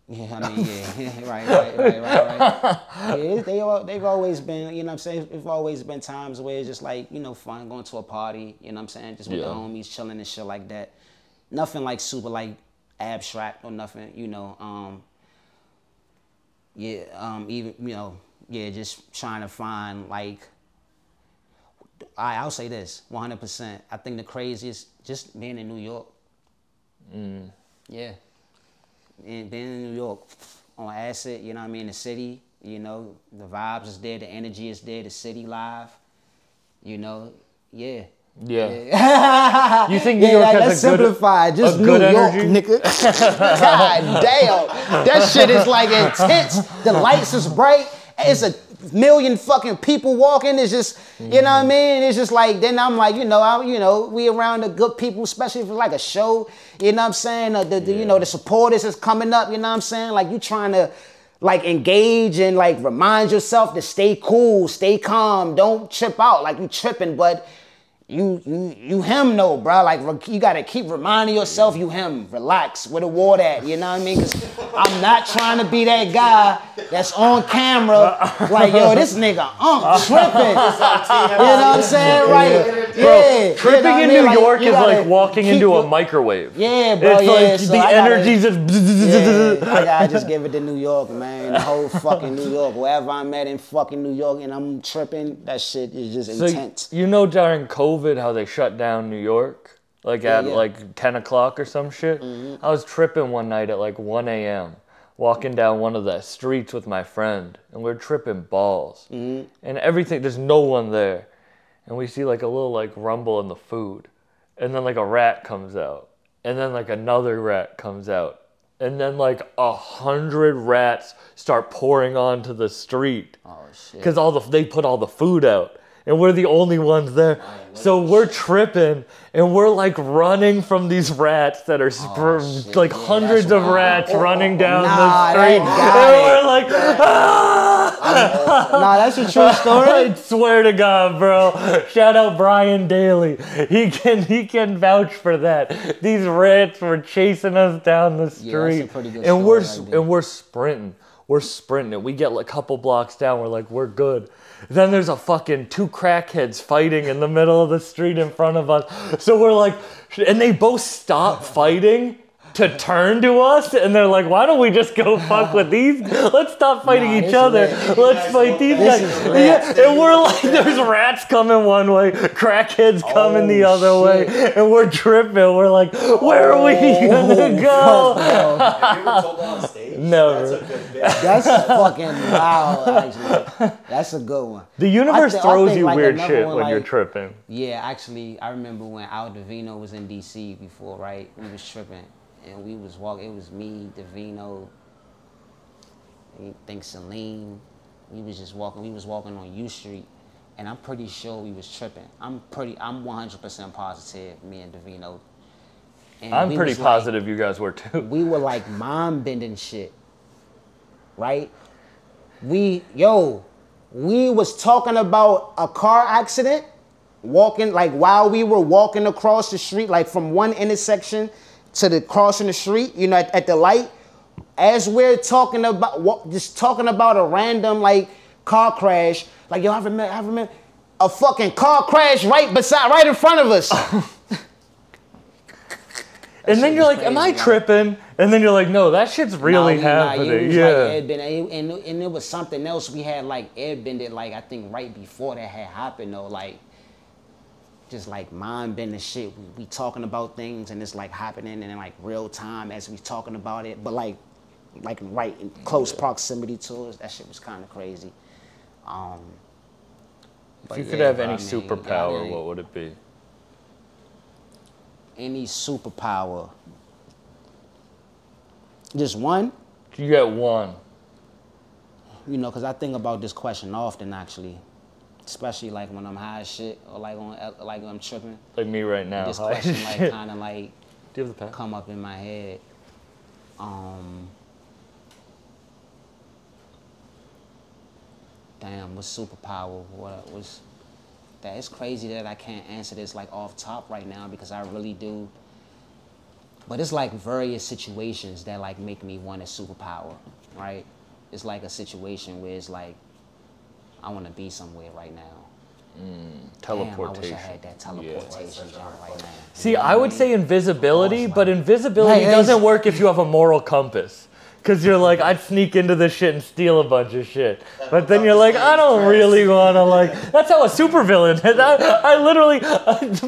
Yeah, I mean, yeah, right. Yeah, they've always been. You know what I'm saying? It's always been times where it's just like, you know, fun going to a party. You know what I'm saying? Just with the homies chilling and shit like that. Nothing like super like abstract or nothing. You know. Even, you know, just trying to find, like, I'll say this, 100%. I think the craziest, just being in New York. Yeah. And being in New York on acid, you know what I mean, the city, you know, the vibes is there, the energy is there, the city live, you know, yeah. Yeah. You think New York has a good, just a good New York, energy? nigga. God damn. That shit is like intense. The lights is bright. It's a million fucking people walking. It's just, you know what I mean? It's just like, then I'm like, we around the good people, especially if it's like a show, you know what I'm saying? The supporters is coming up, you know what I'm saying? Like you trying to like engage and like remind yourself to stay cool, stay calm, don't trip out. Like you tripping, but you him though, bro. Like you gotta keep reminding yourself you him. Relax, where the water at? You know what I mean? Cause I'm not trying to be that guy that's on camera. Like yo, this nigga tripping. You know what I'm saying? Right? Yeah. Tripping in New York is like walking into a microwave. Yeah, bro. It's like the energy just. I gotta just give it to New York, man. The whole fucking New York. Wherever I'm at in fucking New York and I'm tripping, that shit is just intense. You know, during COVID, how they shut down New York, like at like 10 o'clock or some shit. I was tripping one night at like 1 a.m. walking down one of the streets with my friend, and we're tripping balls, and everything. There's no one there, and we see like a little like rumble in the food, and then like a rat comes out, and then like another rat comes out, and then like 100 rats start pouring onto the street. Oh shit! Because they put all the food out. And we're the only ones there. So we're tripping, and we're like running from these rats that are hundreds of rats running down the street. And we're like, ah! Nah, that's a true story. I swear to God, bro. Shout out Brian Daly. He can vouch for that. These rats were chasing us down the street. Yeah, that's a pretty good story. We're sprinting. We're sprinting. We get like a couple blocks down. We're like, we're good. Then there's a fucking 2 crackheads fighting in the middle of the street in front of us. So we're like, and they both stop fighting to turn to us, and they're like, why don't we just go fuck with these? Let's stop fighting each other. Let's fight these guys. And we're like, there's rats coming one way, crackheads coming the other way, and we're tripping. We're like, where are we gonna go? Have you ever told that on stage? Never. That's a good bit. That's fucking wild, actually. That's a good one. The universe throws you like weird shit when like, you're tripping. Yeah, actually, I remember when Al Davino was in DC before, right? We was tripping. And we was walking, it was me, Davino, I think Celine. We was just walking, on U Street, and I'm pretty sure we was tripping. I'm 100% positive, me and Davino. And I'm pretty positive you guys were too. We were like mind bending shit, right? We was talking about a car accident, walking, like while we were walking across the street, like from one intersection to the crossing the street, at the light, as we're talking about, just talking about a random like car crash, like yo, I remember a fucking car crash right in front of us. And then you're like, am I tripping? And then you're like, no, that shit's really happening. And it was something else we had like airbended, like I think right before that had happened though, like just like mind bending shit. We talking about things and it's like happening in like real time as we talking about it, but like right in close proximity to us. That shit was kind of crazy. If you could have any superpower, what would it be? Any superpower? Just one? You get one. Because I think about this question often, actually. Especially like when I'm high as shit or like when I'm tripping. Like me right now. This question like kind of like do you have the pen? Come up in my head. Damn, what superpower? What was that? It's crazy that I can't answer this like off top right now because I really do. But it's like various situations that like make me want a superpower, right? It's like a situation where it's like I want to be somewhere right now. Teleportation. Damn, I wish I had that teleportation job right now. See, I would say invisibility, but invisibility doesn't work if you have a moral compass. Because you're like, I'd sneak into this shit and steal a bunch of shit. But then you're like, I don't really want to like... That's how a supervillain... I literally...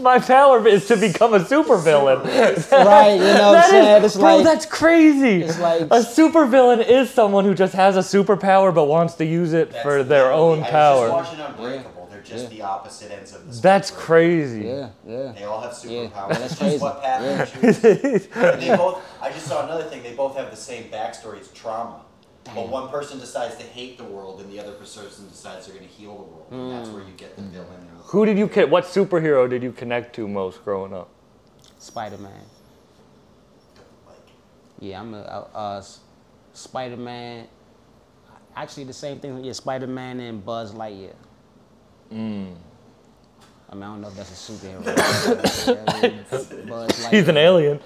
my power is to become a supervillain. Right, you know what I'm saying? It's bro, like, that's crazy. It's like, a supervillain is someone who just has a superpower but wants to use it for their own power. I was just watching Unbreakable. They're just the opposite ends of the spectrum. That's crazy. Yeah. They all have superpowers. Yeah, that's crazy. What path they choose. And they both... I just saw another thing. They both have the same backstory. It's trauma. But one person decides to hate the world, and the other person decides they're going to heal the world. And that's where you get the villain. Who did you what superhero did you connect to most growing up? Spider-Man. Like, Yeah, I'm a Spider-Man. Actually, the same thing. Yeah, Spider-Man and Buzz Lightyear. I mean, I don't know if that's a superhero. Buzz Lightyear. He's an alien.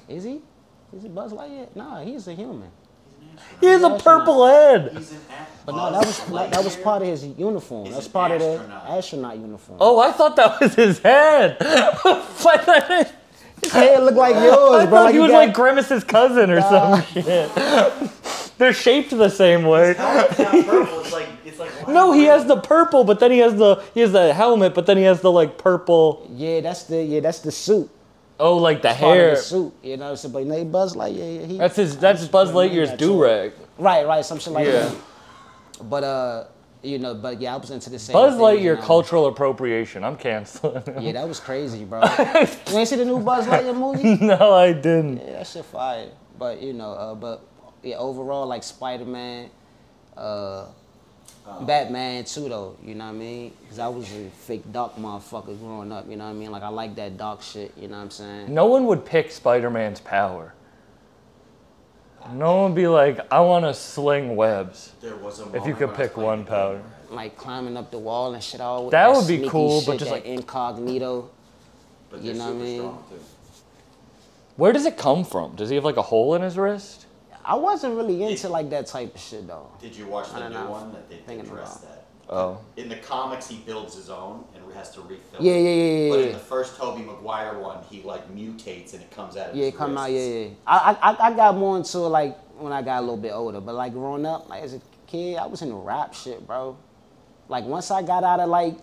Is he? Is it Buzz Lightyear? No, he's a human. He has a purple head. he's an But no, that was part of his uniform. He's That's an part of the astronaut. astronaut uniform. Oh, I thought that was his head. His head look like yours, I bro. thought he was got- like Grimace's cousin or some shit. They're shaped the same way. Helmet's not purple. It's like No, he has the purple, but then he has the helmet, but then he has the like purple. Yeah, that's the suit. Oh, like the Part of hair. the suit. You know what I'm saying? But no, Buzz Lightyear. He, That's Buzz Lightyear's do-rag. Right, some shit like Yeah. that. But but yeah, I was into the same. Buzz thing, Lightyear cultural appropriation. I'm canceling him. Yeah, that was crazy, bro. You ain't see the new Buzz Lightyear movie? No, I didn't. Yeah, that shit fire. But overall, like Spider-Man, Batman too, though. You know what I mean? Because I was a fake dark motherfucker growing up. You know what I mean? Like I like that dark shit. You know what I'm saying? No one would pick Spider-Man's power. No one would be like, I want to sling webs. There was a If you moment could when I was pick playing one the game, power. right? Like climbing up the wall and shit all. That would be sneaky cool, but shit, just that like- incognito. But You they're know what I super mean? strong, too. Where does it come from? Does he have like a hole in his wrist? I wasn't really into like that type of shit though. Did you watch I the don't new know. one that they Thinking addressed about. that? Oh. In the comics, he builds his own and has to refill Yeah, it. yeah. But in the first Tobey Maguire one, he like mutates and it comes out of Yeah, his come out, wrists. yeah. I got more into it like when I got a little bit older, but like growing up, like as a kid, I was into rap shit, bro. Like once I got out of like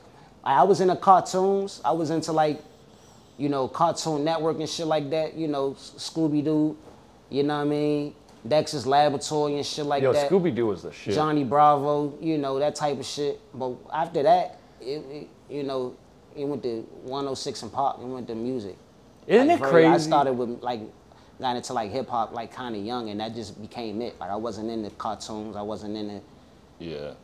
I was into cartoons, I was into like, Cartoon Network and shit like that, Scooby-Doo, you know what I mean? Dexter's Laboratory and shit like Yo, that. Scooby-Doo was the shit. Johnny Bravo, that type of shit. But after that, it went to 106 and Park, it went to music. Isn't Like, it crazy? I started with got into like hip hop like kind of young, and that just became it. Like I wasn't into cartoons, I wasn't into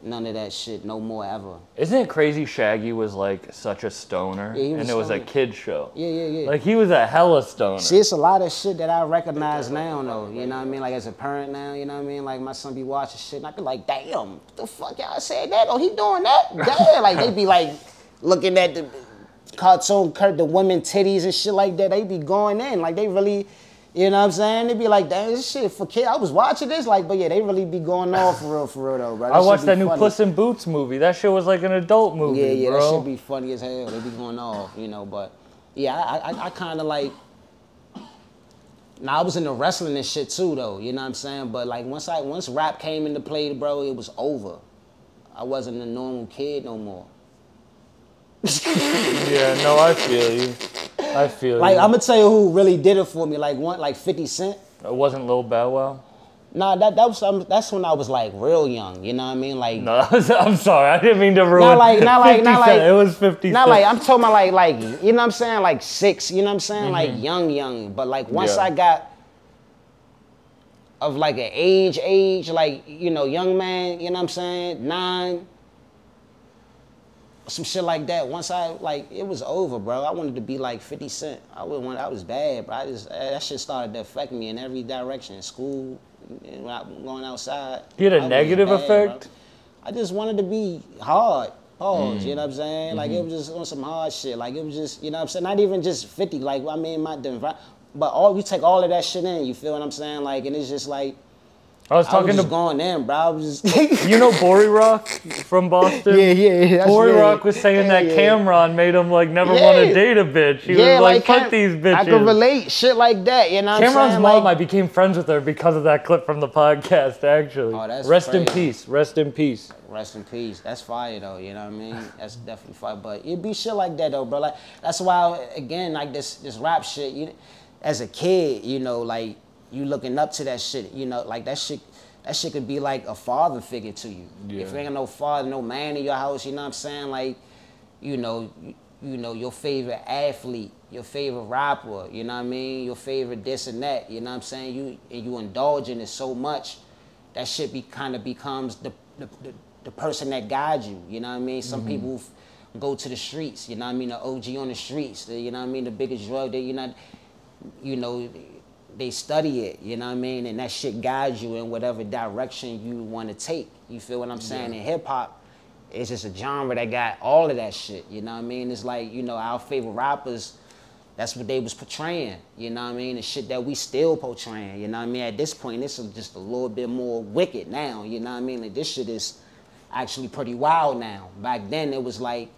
none of that shit no more ever. Isn't it crazy Shaggy was like such a stoner? Yeah, he was and it was a stoner. kid show. Yeah. Like he was a hella stoner. See, it's a lot of shit that I recognize now, though. You know what I mean? Like as a parent now, you know what I mean? Like my son be watching shit, and I be like, damn, what the fuck y'all said that? Oh, he doing that? Damn, like they be like looking at the cartoon, the women titties and shit like that. They be going in, like they really. You know what I'm saying? They be like, damn, this shit for kids. I was watching this, like, but yeah, they really be going off for real though, bro. I watched that new Puss in Boots movie. That shit was like an adult movie, Yeah, bro. that shit be funny as hell. They be going off, but yeah, I kind of like. Now I was into wrestling and shit too, though. You know what I'm saying? But like once rap came into play, bro, it was over. I wasn't a normal kid no more. Yeah, no, I feel you. I feel Like you. I'm gonna tell you who really did it for me. Like 50 Cent. It wasn't Lil Bow Wow? Nah, that's when I was like real young. You know what I mean? Like No, I'm sorry. I didn't mean to ruin Not like 50 Cent. It was 50 Not Cent. like I'm talking about like you know what I'm saying, like 6, you know what I'm saying, like young. But like once Yeah. I got of like an age, like young man, you know what I'm saying, 9, some shit like that. Once I it was over, bro. I wanted to be like 50 Cent. I was bad, bro. That shit started to affect me in every direction, school, when I'm going outside. You had a I was negative bad, effect? bro. I just wanted to be hard. Pause, you know what I'm saying? Like, it was just on some hard shit. Like, it was just, you know what I'm saying? Not even just 50. Like, I mean, but you take all of that shit in, you feel what I'm saying? Like, and it's just like, I was I was talking just to, going in, bro. I was just... you know Bori Rock from Boston? yeah. Bori Rock was saying that Cameron made him like never want to date a bitch. He was like, fuck these bitches. I can relate, shit like that, you know what I'm Cameron's saying? mom, Like, I became friends with her because of that clip from the podcast, actually. Oh, that's Rest in crazy. peace. Rest in peace. rest in peace. That's fire, though, you know what I mean? That's definitely fire. But it be shit like that, though, bro. Like, that's why, again, like this rap shit, as a kid, like, you looking up to that shit, like that shit could be like a father figure to you. Yeah. If you ain't no father, no man in your house, you know what I'm saying? Like, your favorite athlete, your favorite rapper, you know what I mean? Your favorite this and that, you know what I'm saying? You indulge in it so much, that shit kind of becomes the person that guides you, you know what I mean? Some people go to the streets, you know what I mean? The OG on the streets, you know what I mean? The biggest drug, they study it, you know what I mean? And that shit guides you in whatever direction you want to take. You feel what I'm saying? In hip hop, it's just a genre that got all of that shit, you know what I mean? It's like, you know, our favorite rappers, that's what they was portraying, you know what I mean? The shit that we still portraying, you know what I mean? At this point, this is just a little bit more wicked now, you know what I mean? Like, this shit is actually pretty wild now. Back then, it was like,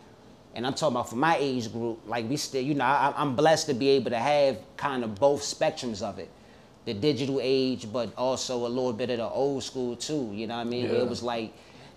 and I'm talking about for my age group, like we still, you know, I'm blessed to be able to have kind of both spectrums of it. The digital age, but also a little bit of the old school too, you know what I mean? Where it was like,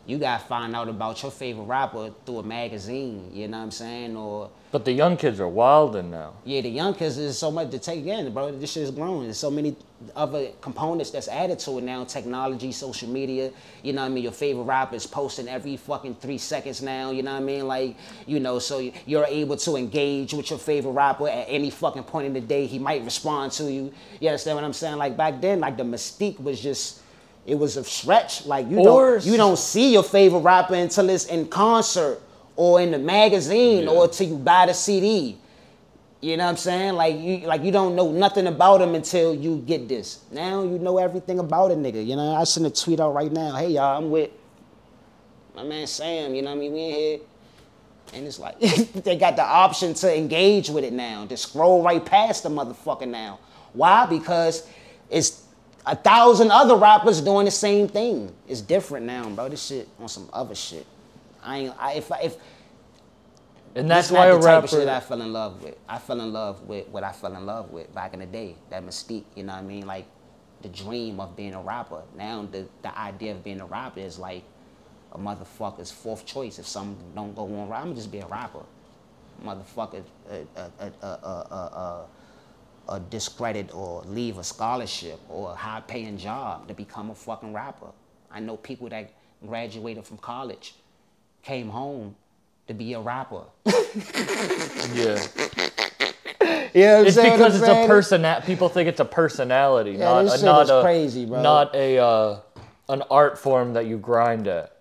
you gotta find out about your favorite rapper through a magazine, you know what I'm saying? Or But the young kids are wildin' now. yeah, the young kids, there's so much to take in, bro. This shit is growing. There's so many other components that's added to it now. Technology, social media, you know what I mean? Your favorite rapper is posting every fucking 3 seconds now, you know what I mean? Like, you know, so you're able to engage with your favorite rapper at any fucking point in the day. He might respond to you. You understand what I'm saying? Like back then, like the mystique was just, it was a stretch. Like you don't see your favorite rapper until it's in concert or in the magazine or till you buy the CD. You know what I'm saying? Like you don't know nothing about him until you get this. Now you know everything about a nigga. You know, I send a tweet out right now. Hey y'all, I'm with my man Sam. You know what I mean? We in here. And it's like, they got the option to engage with it now. To scroll right past the motherfucker now. Why? Because it's 1,000 other rappers doing the same thing. It's different now, bro. This shit on some other shit. And that's why a rapper. This is the type of shit I fell in love with. I fell in love with what I fell in love with back in the day. That mystique, you know what I mean? Like the dream of being a rapper. Now the idea of being a rapper is like a motherfucker's fourth choice. If something don't go on right, I'm gonna just be a rapper. Motherfucker, a discredit or leave a scholarship or a high-paying job to become a fucking rapper. I know people that graduated from college, came home to be a rapper. Yeah. Yeah, it's because it's a personality. People think it's a personality, not crazy, bro. Not an art form that you grind at.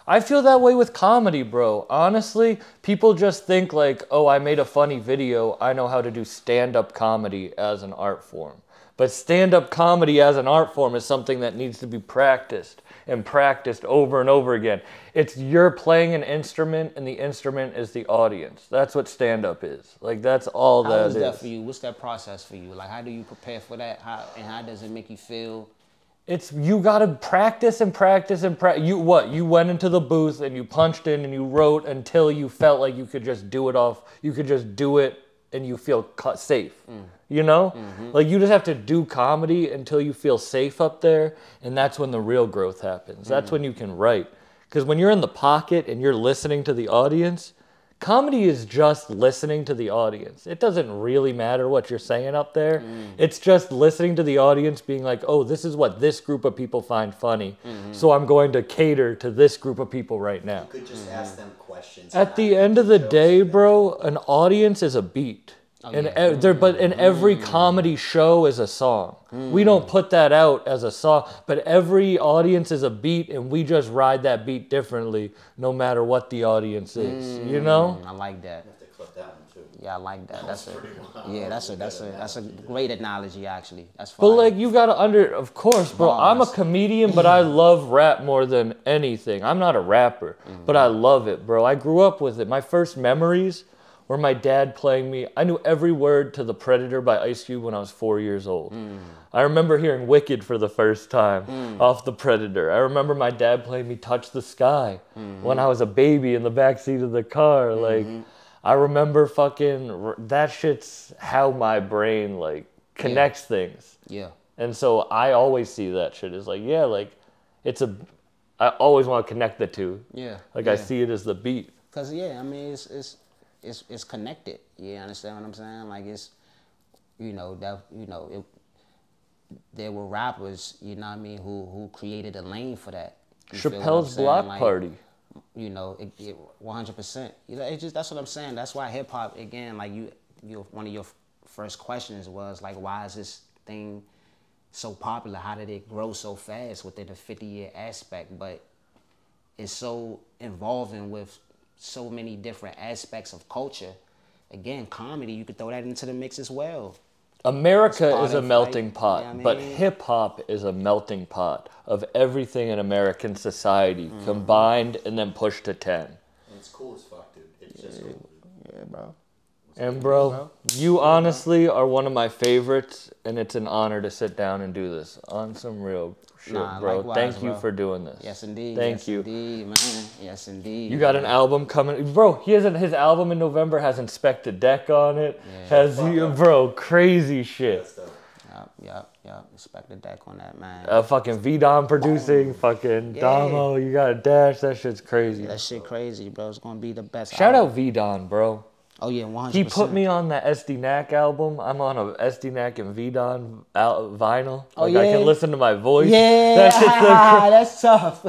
I feel that way with comedy, bro. Honestly, people just think like, oh, I made a funny video. I know how to do stand-up comedy as an art form. But stand-up comedy as an art form is something that needs to be practiced and practiced over and over again. It's you're playing an instrument and the instrument is the audience. That's what stand-up is. Like, that's all that is. How is that for you? What's that process for you? Like, how do you prepare for that? How does it make you feel? It's, you gotta practice and practice and practice. You went into the booth and you punched in and you wrote until you felt like you could just do it off. You could just do it and you feel safe. You know? Like, you just have to do comedy until you feel safe up there, and that's when the real growth happens. That's when you can write. Because when you're in the pocket and you're listening to the audience, comedy is just listening to the audience. It doesn't really matter what you're saying up there. It's just listening to the audience being like, oh, this is what this group of people find funny. So I'm going to cater to this group of people right now. You could just ask them questions. At the end of the day, bro, an audience is a beat. But in every comedy show is a song. We don't put that out as a song, but every audience is a beat, and we just ride that beat differently, no matter what the audience is. You know? I like that. You have to clip that one too. Yeah, I like that. That's a great analogy, actually. That's fine. But like, you gotta of course, bro. I'm a comedian, but I love rap more than anything. I'm not a rapper, but I love it, bro. I grew up with it. My first memories were my dad playing me. I knew every word to The Predator by Ice Cube when I was 4 years old. I remember hearing Wicked for the first time off The Predator. I remember my dad playing me Touch the Sky when I was a baby in the backseat of the car. Like, I remember fucking, that shit's how my brain like connects things. Yeah. And so I always see that shit as like, yeah, like I always want to connect the two. Yeah. Like, I see it as the beat. Cause yeah, I mean, it's connected. You understand what I'm saying? Like, it's, there were rappers, you know what I mean, who created a lane for that. Chappelle's Block Party. You know, 100%. You know, it's just, that's what I'm saying. That's why hip hop, again, like one of your first questions was like, why is this thing so popular? How did it grow so fast within a 50-year aspect? But it's so involving with so many different aspects of culture. Again, comedy, you could throw that into the mix as well. America is a melting pot, you know what I but mean? hip-hop is a melting pot of everything in American society combined and then pushed to 10. And it's cool as fuck, dude. It's just cool. Yeah, bro. And bro, you honestly are one of my favorites, and it's an honor to sit down and do this on some real shit, bro. Likewise, Thank you bro. for doing this. Yes, indeed. Thank yes, you. Indeed, man. Yes, indeed. You got an album coming, bro. He hasn't. His album in November has Inspected Deck on it. Yeah. Has bro, crazy shit. Yep. Respect the deck on that, man. Fucking V-Don producing, fucking Yeah. Damo. You got a dash. That shit's crazy. That shit crazy, bro. It's gonna be the best. Shout album. out V-Don, bro. Oh yeah, 100%. He put me on the SD Knack album. I'm on a SD Knack and V-Don vinyl. Oh, Like I yeah? can listen to my voice. Yeah, That shit's that's tough.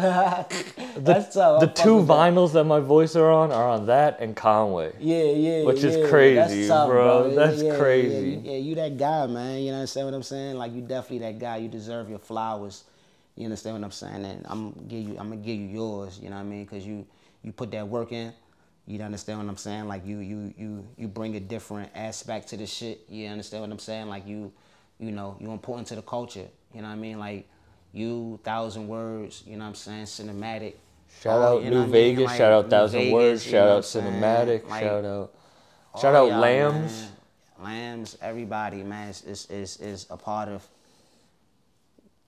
That's tough. the two vinyls that my voice are on that and Conway. Yeah. Which is crazy, That's tough, bro. That's Yeah, crazy. Yeah, you that guy, man. You understand what I'm saying? Like, you definitely that guy. You deserve your flowers. You understand what I'm saying? And I'm gonna give you yours. You know what I mean? Because you put that work in. You understand what I'm saying? Like, you bring a different aspect to the shit. You understand what I'm saying? Like, you know, you're important to the culture. You know what I mean? Like, you, 1,000 Words, you know what I'm saying? Cinematic. Shout out you know New what I mean? Vegas. Like, Shout out New 1,000 Vegas, Words. you Shout know out what I'm saying? Cinematic. Like, Shout out y'all, Lambs. man. Lambs, everybody, man, is a part of,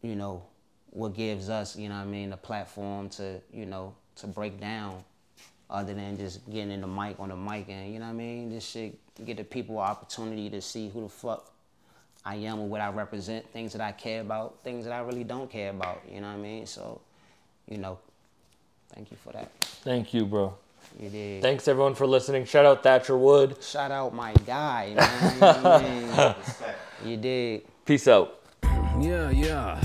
you know, what gives us, you know what I mean, a platform to, you know, to break down, other than just getting in the mic on the mic, and you know what I mean, this shit get the people an opportunity to see who the fuck I am and what I represent, things that I care about, things that I really don't care about, you know what I mean? So, you know, thank you for that. Thank you, bro. You did. Thanks everyone for listening. Shout out Thatcher Wood. Shout out my guy, man. You know what I mean? You did. Peace out. Yeah. Yeah.